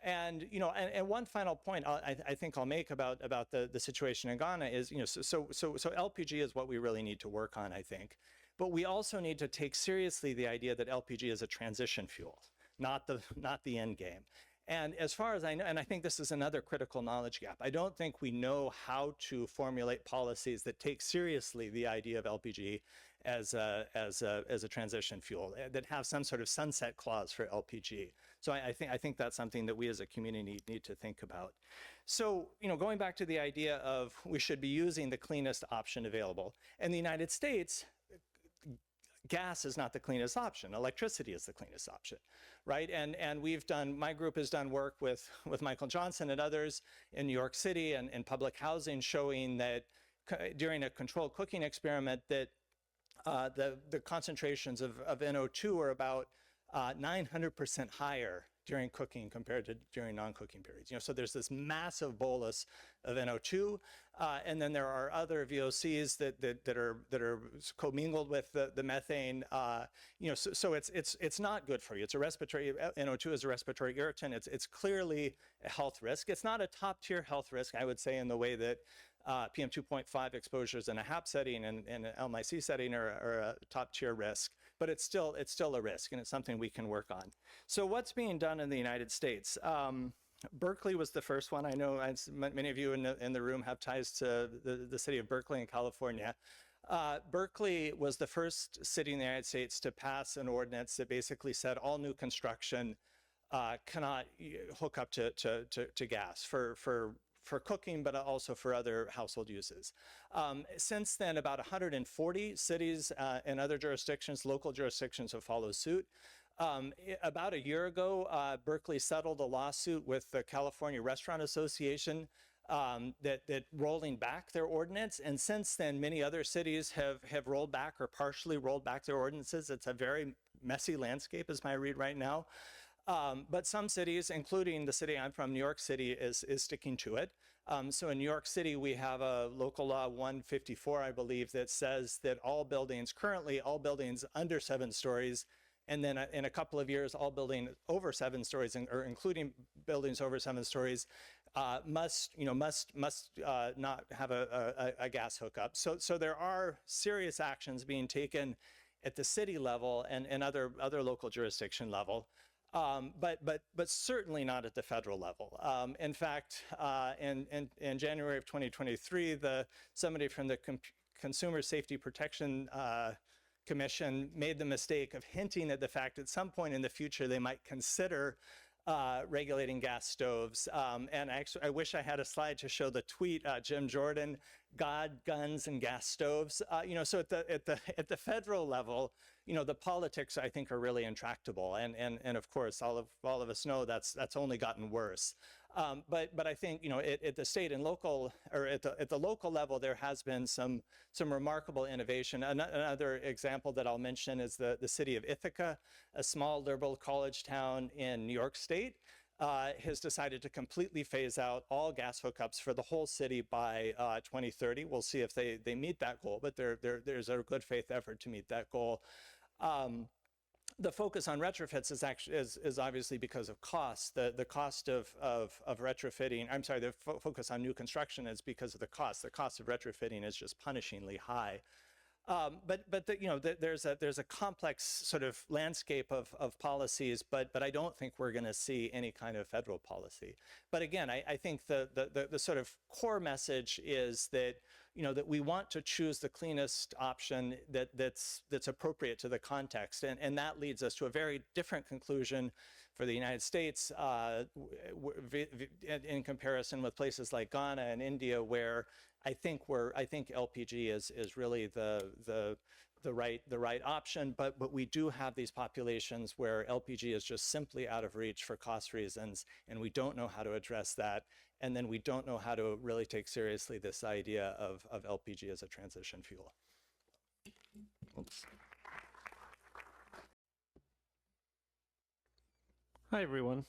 And one final point I think I'll make about the situation in Ghana is, so LPG is what we really need to work on, I think. But we also need to take seriously the idea that LPG is a transition fuel, not the end game. And as far as I know, and I think this is another critical knowledge gap, I don't think we know how to formulate policies that take seriously the idea of LPG as a transition fuel, that have some sort of sunset clause for LPG. So I think that's something that we as a community need to think about. So, going back to the idea of we should be using the cleanest option available. In the United States, gas is not the cleanest option. Electricity is the cleanest option, right? And my group has done work with Michael Johnson and others in New York City and in public housing, showing that during a controlled cooking experiment that the concentrations of NO2 are about 900% higher during cooking compared to during non-cooking periods. So there's this massive bolus of NO2, and then there are other VOCs that are commingled with the methane. So it's not good for you. It's a respiratory, NO2 is a respiratory irritant. It's clearly a health risk. It's not a top-tier health risk, I would say, in the way that PM2.5 exposures in a HAP setting and an LMIC setting are a top-tier risk. but it's still a risk, and it's something we can work on. So what's being done in the United States? Berkeley was the first one. I know many of you in the room have ties to the city of Berkeley in California. Berkeley was the first city in the United States to pass an ordinance that basically said all new construction cannot hook up to gas for cooking, but also for other household uses. Since then, about 140 cities and other jurisdictions, local jurisdictions, have followed suit. About a year ago, Berkeley settled a lawsuit with the California Restaurant Association that rolling back their ordinance. And since then, many other cities have rolled back or partially rolled back their ordinances. It's a very messy landscape, is my read right now. But some cities, including the city I'm from, New York City, is sticking to it. So in New York City, we have a local law 154, I believe, that says that currently all buildings under 7 stories, and then in a couple of years, all buildings over 7 stories, or including buildings over 7 stories, must not have a gas hookup. So there are serious actions being taken at the city level and other local jurisdiction level. But certainly not at the federal level. In fact, in January of 2023, somebody from the Consumer Safety Protection Commission made the mistake of hinting at the fact at some point in the future they might consider regulating gas stoves. And actually, I wish I had a slide to show the tweet, Jim Jordan, God, guns, and gas stoves. So at the federal level, the politics, I think, are really intractable. And of course, all of us know that's only gotten worse. But I think, at the state and local, or at the local level, there has been some remarkable innovation. Another example that I'll mention is the city of Ithaca, a small liberal college town in New York State, has decided to completely phase out all gas hookups for the whole city by 2030. We'll see if they meet that goal, but there's a good faith effort to meet that goal. The focus on retrofits is obviously because of cost. The cost of retrofitting, I'm sorry, the focus on new construction is because of the cost. The cost of retrofitting is just punishingly high. But there's a complex sort of landscape of policies, but I don't think we're going to see any kind of federal policy. But again, I think the sort of core message is that that we want to choose the cleanest option that's appropriate to the context, and that leads us to a very different conclusion for the United States in comparison with places like Ghana and India, where I think LPG is really the right option, but we do have these populations where LPG is just simply out of reach for cost reasons, and we don't know how to address that, and then we don't know how to really take seriously this idea of LPG as a transition fuel. Oops. Hi, everyone.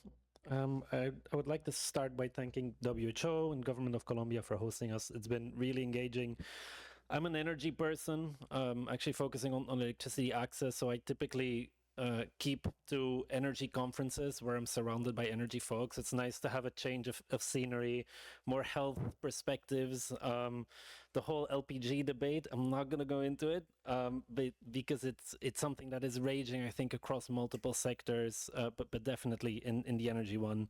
I would like to start by thanking WHO and Government of Colombia for hosting us. It's been really engaging. I'm an energy person, actually focusing on electricity access, so I typically keep to energy conferences where I'm surrounded by energy folks. It's nice to have a change of scenery, more health perspectives. The whole LPG debate, I'm not going to go into it, but because it's something that is raging, I think, across multiple sectors, but definitely in the energy one.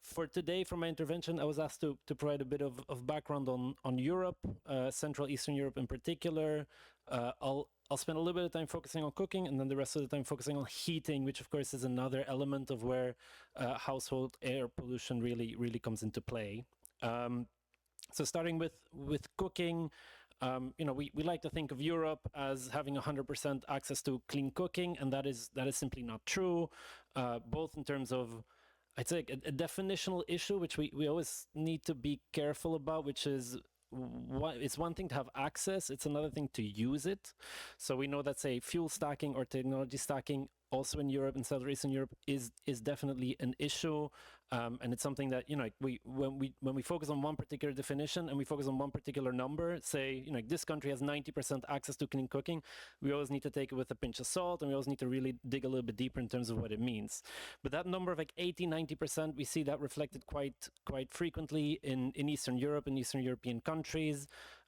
For today, for my intervention, I was asked to provide a bit of background on Europe, Central Eastern Europe in particular. I'll spend a little bit of time focusing on cooking, and then the rest of the time focusing on heating, which of course is another element of where household air pollution really comes into play. So starting with cooking, we like to think of Europe as having 100% access to clean cooking, and that is simply not true, both in terms of, I'd say, a definitional issue, which we always need to be careful about, which is, it's one thing to have access, it's another thing to use it. So we know that, say, fuel stacking or technology stacking also in Europe and Southern Eastern Europe is definitely an issue, and it's something that when we focus on one particular definition and we focus on one particular number, say this country has 90% access to clean cooking, we always need to take it with a pinch of salt, and we always need to really dig a little bit deeper in terms of what it means. But that number of 80-90%, we see that reflected quite frequently in Eastern Europe and Eastern European countries.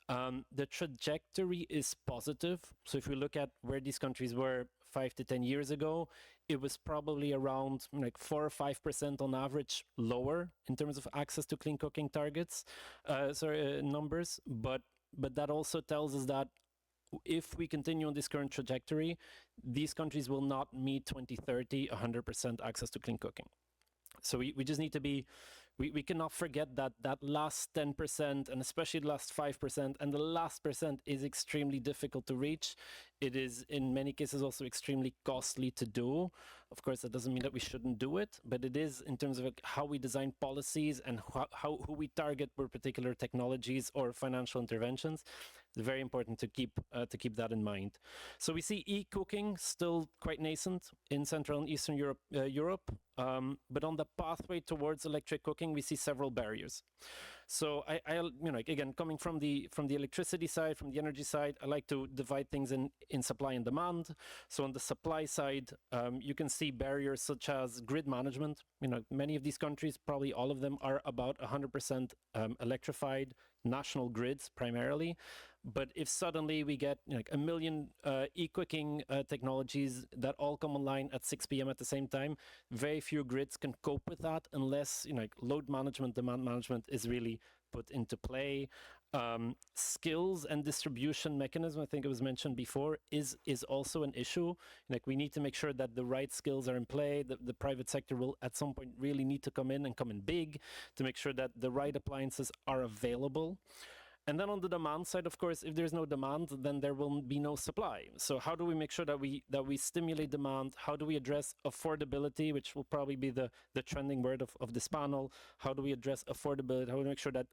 The trajectory is positive. So if we look at where these countries were 5 to 10 years ago, it was probably around like 4 or 5% on average lower in terms of access to clean cooking targets, numbers. But that also tells us that if we continue on this current trajectory, these countries will not meet 2030 100% access to clean cooking. So we just need to be, we cannot forget that last 10% and especially the last 5% and the last percent is extremely difficult to reach. It is in many cases also extremely costly to do. Of course, that doesn't mean that we shouldn't do it, but it is in terms of how we design policies and who we target for particular technologies or financial interventions. It's very important to keep that in mind. So we see e-cooking still quite nascent in Central and Eastern Europe, but on the pathway towards electric cooking, we see several barriers. So I again, coming from the electricity side, from the energy side, I like to divide things in supply and demand. So on the supply side, you can see barriers such as grid management. Many of these countries, probably all of them, are about 100% electrified national grids primarily. But if suddenly we get a million e-cooking technologies that all come online at 6 p.m. at the same time, very few grids can cope with that unless load management, demand management is really put into play. Skills and distribution mechanism, I think it was mentioned before, is also an issue. We need to make sure that the right skills are in play. The private sector will at some point really need to come in big to make sure that the right appliances are available. And then on the demand side, of course, if there's no demand, then there will be no supply. So how do we make sure that we stimulate demand? How do we address affordability, which will probably be the trending word of this panel? How do we address affordability? How do we make sure that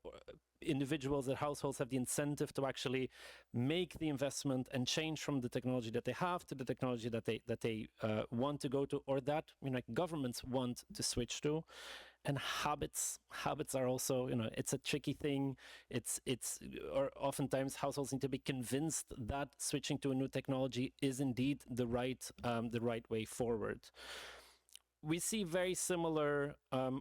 individuals and households have the incentive to actually make the investment and change from the technology that they have to the technology that they want to go to, or that governments want to switch to? And habits are also, it's a tricky thing. Or oftentimes households need to be convinced that switching to a new technology is indeed the right way forward. We see very similar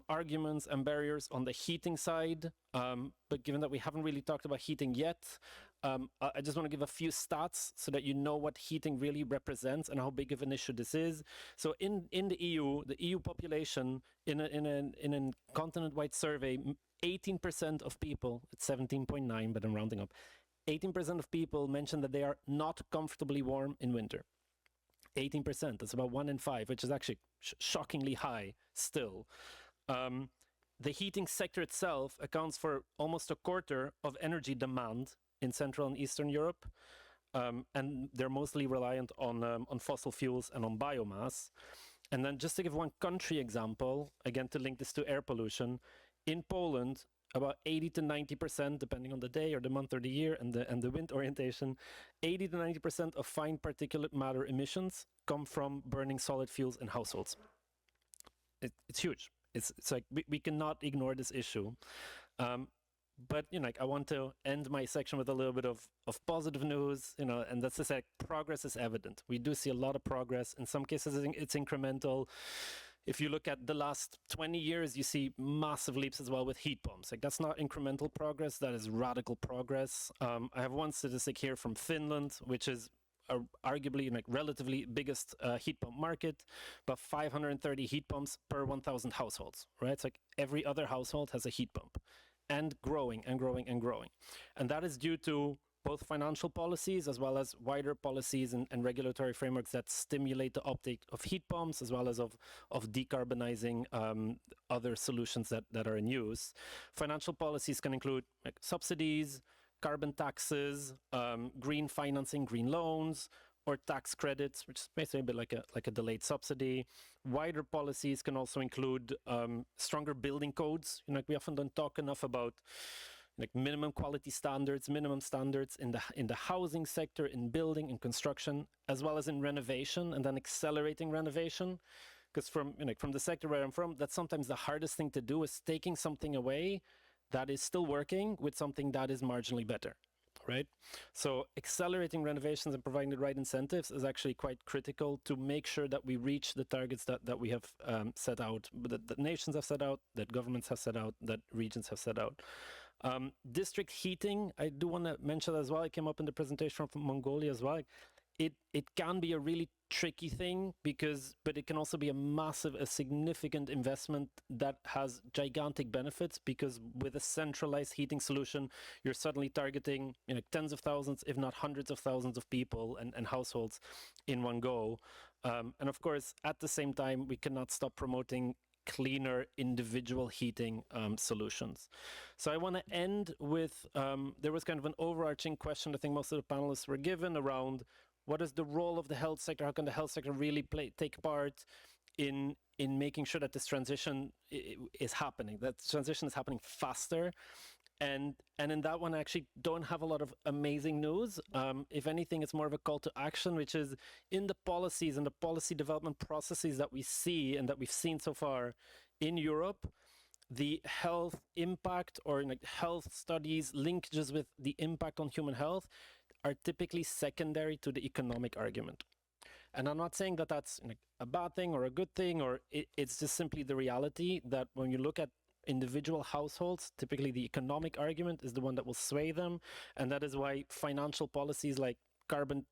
arguments and barriers on the heating side, but given that we haven't really talked about heating yet, I just want to give a few stats so that you know what heating really represents and how big of an issue this is. So in the EU population, in a continent-wide survey, 18% of people, it's 17.9, but I'm rounding up, 18% of people mentioned that they are not comfortably warm in winter. 18%, that's about 1 in 5, which is actually shockingly high still. The heating sector itself accounts for almost a quarter of energy demand in Central and Eastern Europe, and they're mostly reliant on fossil fuels and on biomass. And then just to give one country example, again to link this to air pollution, in Poland, about 80 to 90%, depending on the day or the month or the year and the wind orientation, 80 to 90% of fine particulate matter emissions come from burning solid fuels in households. It's huge. It's like we cannot ignore this issue. But I want to end my section with a little bit of positive news, and that's to say progress is evident. We do see a lot of progress. In some cases, it's incremental. If you look at the last 20 years, you see massive leaps as well with heat pumps. That's not incremental progress, that is radical progress. I have one statistic here from Finland, which is arguably relatively biggest heat pump market, but 530 heat pumps per 1,000 households, right? It's like every other household has a heat pump, and growing and growing and growing. And that is due to both financial policies as well as wider policies and regulatory frameworks that stimulate the uptake of heat pumps, as well as of decarbonizing other solutions that are in use. Financial policies can include subsidies, carbon taxes, green financing, green loans, or tax credits, which is basically a bit like a delayed subsidy. Wider policies can also include stronger building codes. We often don't talk enough about minimum quality standards, minimum standards in the housing sector, in building, in construction, as well as in renovation, and then accelerating renovation. Because from the sector where I'm from, that's sometimes the hardest thing to do, is taking something away that is still working with something that is marginally better, right? So accelerating renovations and providing the right incentives is actually quite critical to make sure that we reach the targets that we have set out, that nations have set out, that governments have set out, that regions have set out. District heating, I do want to mention as well, it came up in the presentation from Mongolia as well. it can be a really tricky thing but it can also be a significant investment that has gigantic benefits, because with a centralized heating solution, you're suddenly targeting tens of thousands, if not hundreds of thousands of people and households in one go. And of course, at the same time, we cannot stop promoting cleaner individual heating solutions. So I want to end with, there was kind of an overarching question I think most of the panelists were given around what is the role of the health sector? How can the health sector really take part in making sure that this transition is happening, that transition is happening faster? And in that one, I actually don't have a lot of amazing news. If anything, it's more of a call to action, which is in the policies and the policy development processes that we see and that we've seen so far in Europe, the health impact or health studies, linkages with the impact on human health are typically secondary to the economic argument. And I'm not saying that that's a bad thing or a good thing, or it's just simply the reality that when you look at individual households, typically the economic argument is the one that will sway them. And that is why financial policies like carbon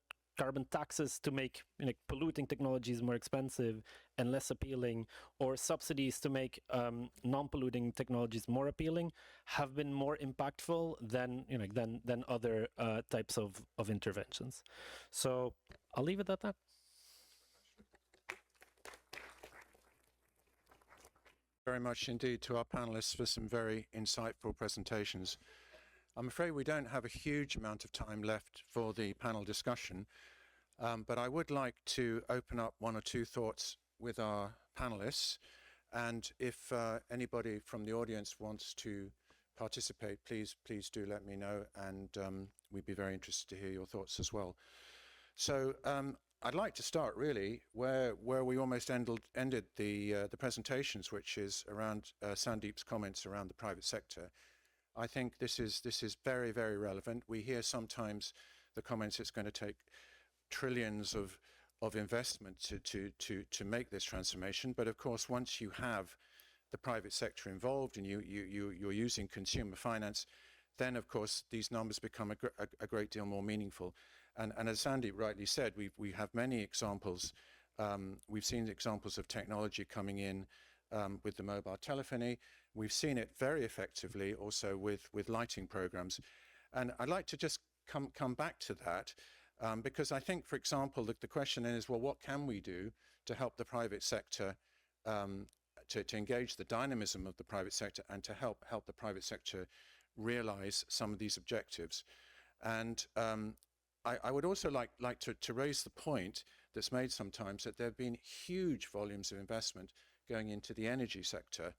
taxes to make polluting technologies more expensive and less appealing, or subsidies to make non-polluting technologies more appealing, have been more impactful than than other types of interventions. So I'll leave it at that. Very much indeed to our panelists for some very insightful presentations. I'm afraid we don't have a huge amount of time left for the panel discussion, but I would like to open up one or two thoughts with our panelists. And if anybody from the audience wants to participate, please do let me know, and we'd be very interested to hear your thoughts as well. So I'd like to start really where we almost ended the presentations, which is around Sandeep's comments around the private sector. I think this is very, very relevant. We hear sometimes the comments it's going to take trillions of investment to make this transformation, but of course once you have the private sector involved and you're using consumer finance, then of course these numbers become a great deal more meaningful. And as Sandeep rightly said, we have many examples. We've seen examples of technology coming in with the mobile telephony. We've seen it very effectively also with lighting programs. And I'd like to just come back to that because I think, for example, the question is, well, what can we do to help the private sector, to engage the dynamism of the private sector and to help the private sector realize some of these objectives? And I would also like to raise the point that's made sometimes that there have been huge volumes of investment going into the energy sector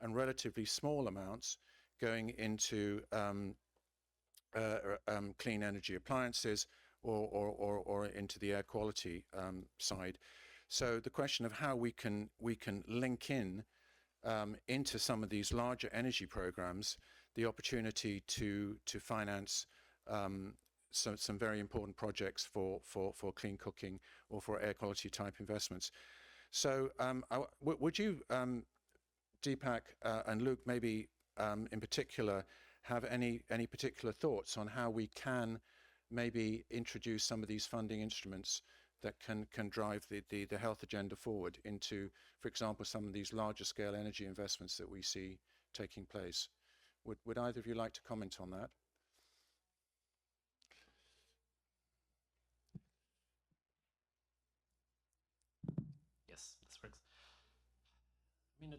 and relatively small amounts going into clean energy appliances or into the air quality side. So the question of how we can link in into some of these larger energy programs, the opportunity to finance some very important projects for clean cooking or for air quality type investments. So would you, Deepak and Luke, maybe in particular, have any particular thoughts on how we can maybe introduce some of these funding instruments that can drive the health agenda forward into, for example, some of these larger scale energy investments that we see taking place? Would either of you like to comment on that? Yes, this works. I mean,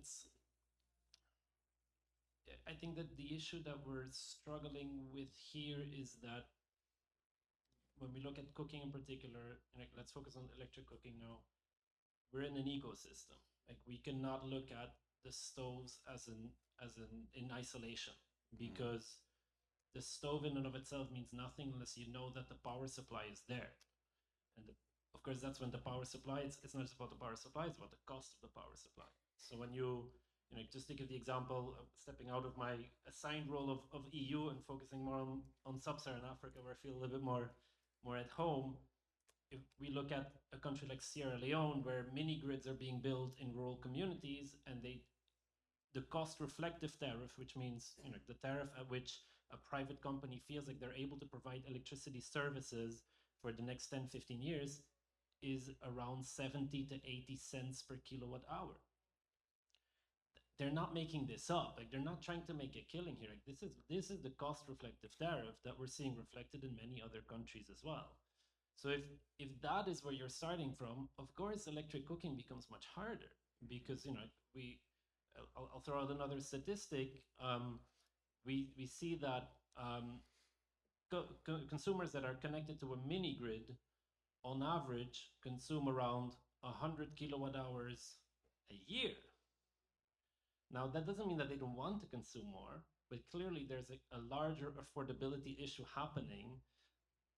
I think that the issue that we're struggling with here is that when we look at cooking in particular, let's focus on electric cooking now, we're in an ecosystem. Like, we cannot look at the stoves as in isolation, because the stove in and of itself means nothing unless you know that the power supply is there. And of course, that's when the power supply, it's not just about the power supply, it's about the cost of the power supply. So when just to give the example of stepping out of my assigned role of EU and focusing more on sub-Saharan Africa, where I feel a little bit more at home, if we look at a country like Sierra Leone, where mini grids are being built in rural communities, and the cost reflective tariff, which means the tariff at which a private company feels like they're able to provide electricity services for the next 10, 15 years is around 70 to 80 cents per kilowatt hour. They're not making this up. Like, they're not trying to make a killing here. Like, this is the cost reflective tariff that we're seeing reflected in many other countries as well. So if that is where you're starting from, of course electric cooking becomes much harder, because I'll throw out another statistic. We see that consumers that are connected to a mini grid on average consume around 100 kilowatt hours a year. Now, that doesn't mean that they don't want to consume more, but clearly there's a larger affordability issue happening,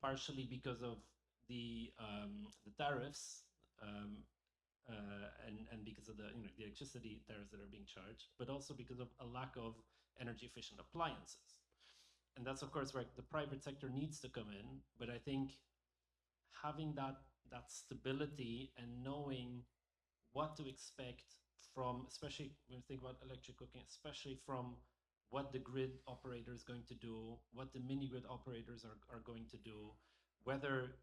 partially because of the tariffs, and because of the electricity tariffs that are being charged, but also because of a lack of energy efficient appliances. And that's of course where the private sector needs to come in. But I think having that stability and knowing what to expect from, especially when we think about electric cooking, especially from what the grid operator is going to do, what the mini grid operators are going to do, whether,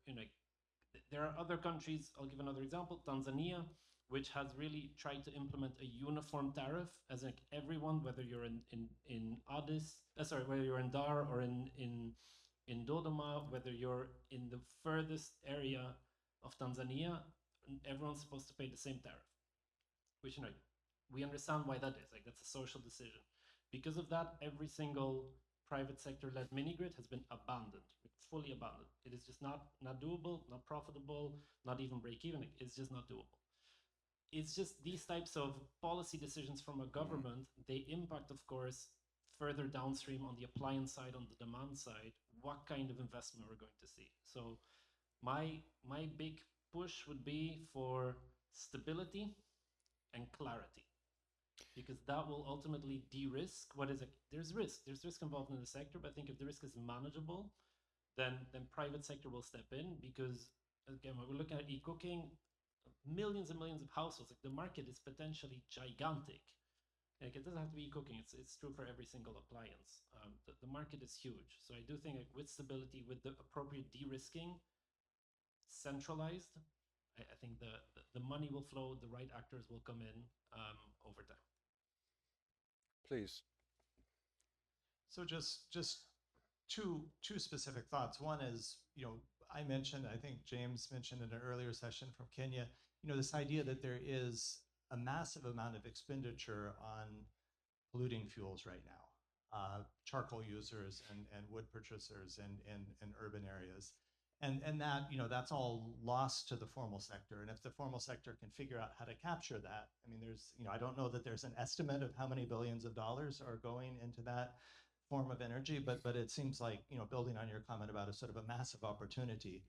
there are other countries, I'll give another example, Tanzania, which has really tried to implement a uniform tariff, as like everyone, whether you're in whether you're in Dar or in Dodoma, whether you're in the furthest area of Tanzania, everyone's supposed to pay the same tariff, which, we understand why that is. Like, that's a social decision. Because of that, every single private sector-led mini-grid has been abandoned, fully abandoned. It is just not doable, not profitable, not even break-even. It's just not doable. It's just these types of policy decisions from a government, they impact, of course, further downstream on the appliance side, on the demand side, what kind of investment we're going to see. So my big push would be for stability and clarity, because that will ultimately de-risk what is there's risk involved in the sector, but I think if the risk is manageable, then private sector will step in, because again, when we're looking at e-cooking, millions and millions of households, like the market is potentially gigantic. Like, it doesn't have to be e-cooking, it's true for every single appliance. The market is huge. So I do think, like, with stability, with the appropriate de-risking, centralized, I think the money will flow, the right actors will come in over time. Please. So just two specific thoughts. One is, I think James mentioned in an earlier session from Kenya, this idea that there is a massive amount of expenditure on polluting fuels right now, charcoal users and wood purchasers in urban areas. And that, that's all lost to the formal sector. And if the formal sector can figure out how to capture that, I mean, there's, I don't know that there's an estimate of how many billions of dollars are going into that form of energy, but it seems like, building on your comment about a sort of a massive opportunity.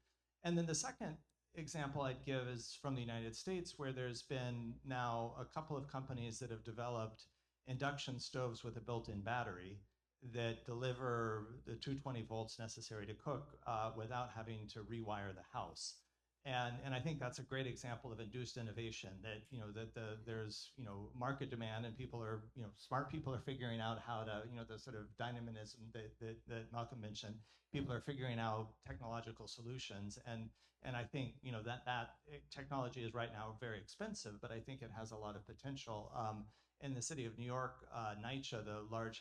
And then the second example I'd give is from the United States, where there's been now a couple of companies that have developed induction stoves with a built-in battery that deliver the 220 volts necessary to cook without having to rewire the house. And I think that's a great example of induced innovation, that, there's, market demand, and people are, smart people are figuring out how to, the sort of dynamism that Malcolm mentioned, people are figuring out technological solutions. And I think, that technology is right now very expensive, but I think it has a lot of potential. In the city of New York, NYCHA, the large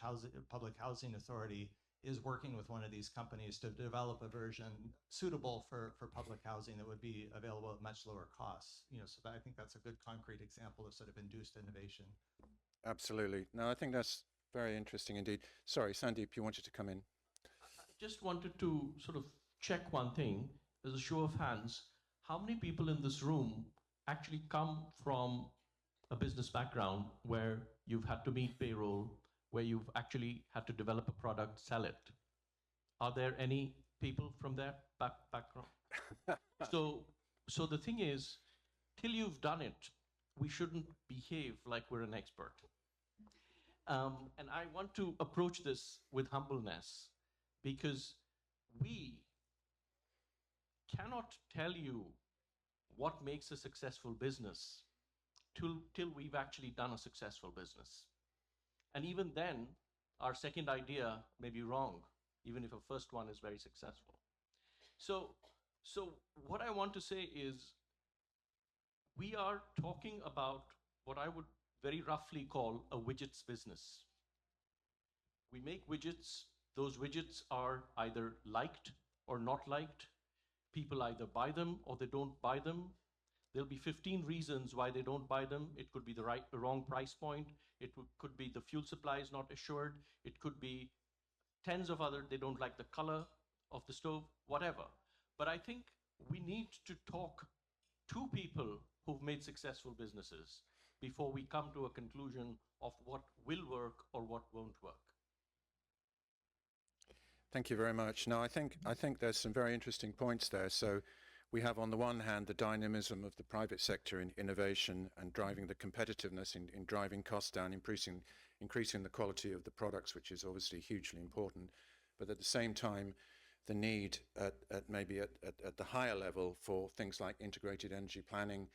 public housing authority, is working with one of these companies to develop a version suitable for public housing that would be available at much lower costs. So I think that's a good concrete example of sort of induced innovation. Absolutely. No, I think that's very interesting indeed. Sorry, Sandeep, you wanted to come in. I just wanted to sort of check one thing. As a show of hands, how many people in this room actually come from a business background where you've had to meet payroll, where you've actually had to develop a product, sell it? Are there any people from that background? So the thing is, till you've done it, we shouldn't behave like we're an expert. And I want to approach this with humbleness, because we cannot tell you what makes a successful business till we've actually done a successful business. And even then, our second idea may be wrong, even if a first one is very successful. So So what I want to say is we are talking about what I would very roughly call a widgets business. We make widgets. Those widgets are either liked or not liked. People either buy them or they don't buy them. There'll be 15 reasons why they don't buy them. It could be the wrong price point. It could be the fuel supply is not assured. It could be tens of other, they don't like the color of the stove, whatever. But I think we need to talk to people who've made successful businesses before we come to a conclusion of what will work or what won't work. Thank you very much. Now, I think there's some very interesting points there. So we have on the one hand the dynamism of the private sector in innovation and driving the competitiveness in driving costs down, increasing the quality of the products, which is obviously hugely important. But at the same time, the need at maybe at the higher level for things like integrated energy planning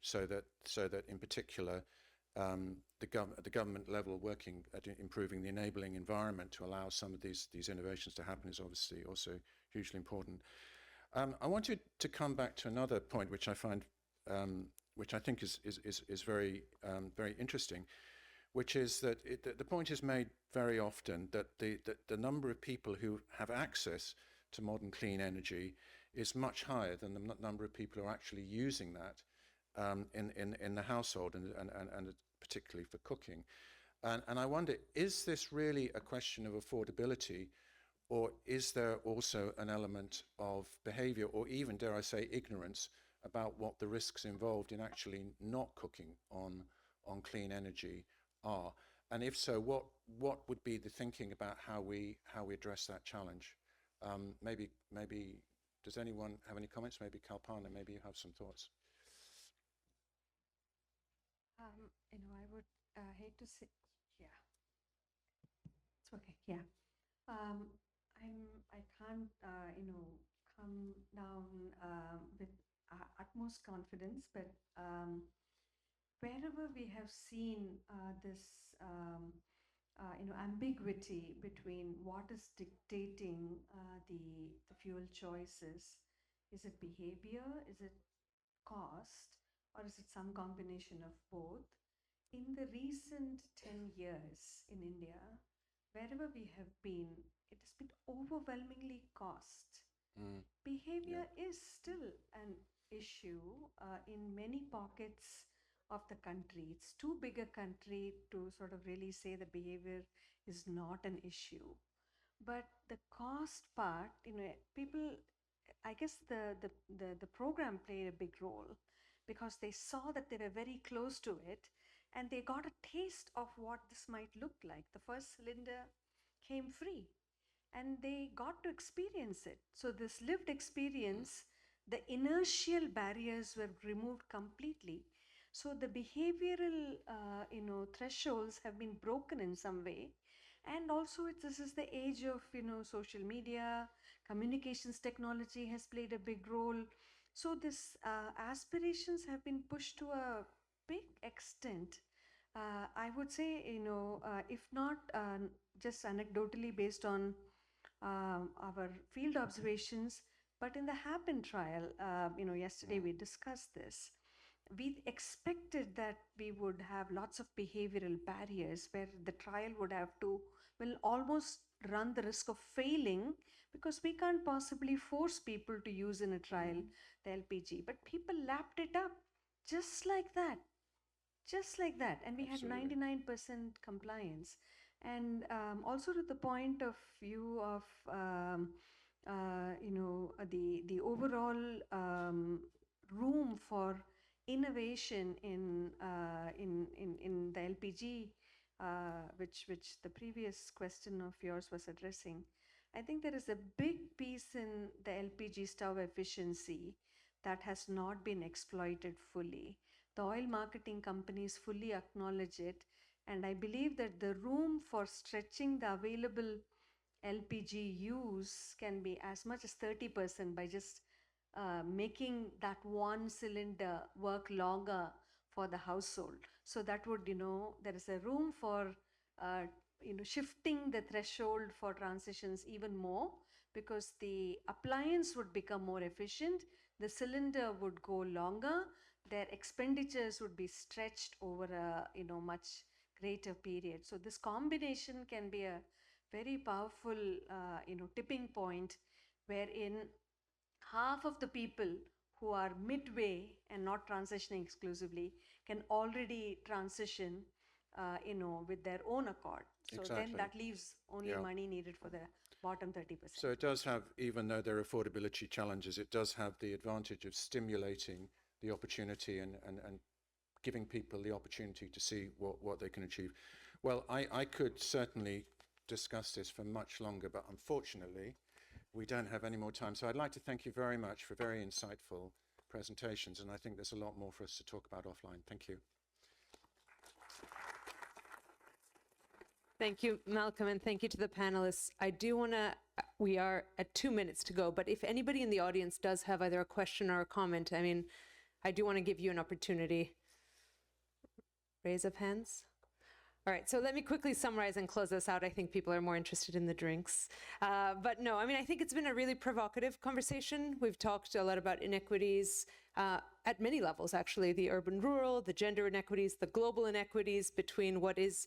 so that in particular the government level working at improving the enabling environment to allow some of these innovations to happen is obviously also hugely important. I wanted to come back to another point which I find which I think is very very interesting, which is that the point is made very often that the number of people who have access to modern clean energy is much higher than the number of people who are actually using that in the household and particularly for cooking. And I wonder, is this really a question of affordability, or is there also an element of behavior, or even, dare I say, ignorance about what the risks involved in actually not cooking on clean energy are? And if so, what would be the thinking about how we address that challenge? Maybe does anyone have any comments? Maybe Kalpana, maybe you have some thoughts. I would hate to say, yeah, it's okay, yeah. I can't, come down with utmost confidence, but wherever we have seen this, ambiguity between what is dictating the fuel choices, is it behavior, is it cost, or is it some combination of both? In the recent 10 years in India, wherever we have been, it has been overwhelmingly cost. Behavior is still an issue in many pockets of the country. It's too big a country to sort of really say the behavior is not an issue. But the cost part, people, I guess the program played a big role because they saw that they were very close to it and they got a taste of what this might look like. The first cylinder came free and they got to experience it. So this lived experience, the inertial barriers were removed completely. So the behavioral, thresholds have been broken in some way. And also this is the age of, social media, communications technology has played a big role. So this aspirations have been pushed to a big extent. I would say, if not just anecdotally based on our field observations, but in the Happen trial, yesterday we discussed this. We expected that we would have lots of behavioral barriers where the trial will almost run the risk of failing because we can't possibly force people to use in a trial the LPG. But people lapped it up just like that. Just like that. And we Absolutely. had 99% compliance. And also to the point of view of, the overall room for innovation in the LPG, which the previous question of yours was addressing. I think there is a big piece in the LPG stove efficiency that has not been exploited fully. The oil marketing companies fully acknowledge it, and I believe that the room for stretching the available LPG use can be as much as 30% by just making that one cylinder work longer for the household. So that would, there is a room for, shifting the threshold for transitions even more because the appliance would become more efficient, the cylinder would go longer, their expenditures would be stretched over a much greater period. So this combination can be a very powerful tipping point, wherein half of the people who are midway and not transitioning exclusively can already transition with their own accord. So then Exactly. that leaves only Yeah. money needed for the bottom 30%. So it does have, even though there are affordability challenges, it does have the advantage of stimulating the opportunity and giving people the opportunity to see what they can achieve. Well, I could certainly discuss this for much longer, but unfortunately, we don't have any more time. So I'd like to thank you very much for very insightful presentations, and I think there's a lot more for us to talk about offline. Thank you. Thank you, Malcolm, and thank you to the panelists. I do want to, we are at 2 minutes to go, but if anybody in the audience does have either a question or a comment, I mean, I do want to give you an opportunity. Raise of hands. All right, so let me quickly summarize and close this out. I think people are more interested in the drinks. But no, I mean, I think it's been a really provocative conversation. We've talked a lot about inequities at many levels, actually, the urban-rural, the gender inequities, the global inequities between what is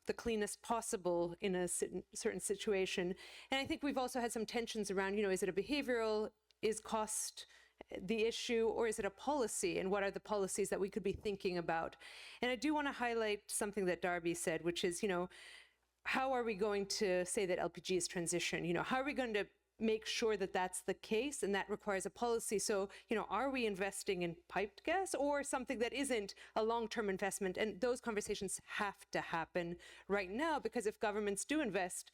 the cleanest possible in a certain situation. And I think we've also had some tensions around, is it a behavioral, is cost the issue, or is it a policy? And what are the policies that we could be thinking about? And I do want to highlight something that Darby said, which is, how are we going to say that LPG is transition? How are we going to make sure that that's the case? And that requires a policy. So, are we investing in piped gas or something that isn't a long-term investment? And those conversations have to happen right now, because if governments do invest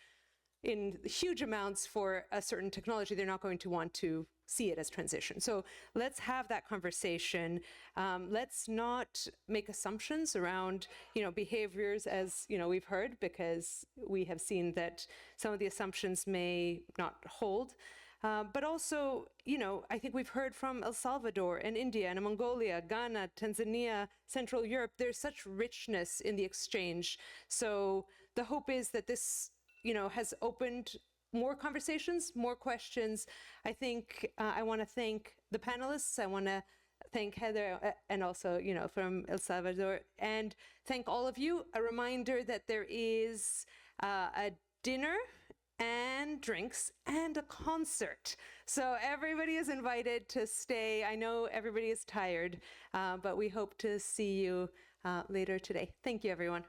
in huge amounts for a certain technology, they're not going to want to see it as transition. So let's have that conversation. Let's not make assumptions around, behaviors, as we've heard, because we have seen that some of the assumptions may not hold. But also, I think we've heard from El Salvador and India and Mongolia, Ghana, Tanzania, Central Europe. There's such richness in the exchange. So the hope is that this has opened more conversations, more questions. I think I want to thank the panelists. I want to thank Heather and also, from El Salvador, and thank all of you. A reminder that there is a dinner and drinks and a concert. So everybody is invited to stay. I know everybody is tired, but we hope to see you later today. Thank you, everyone.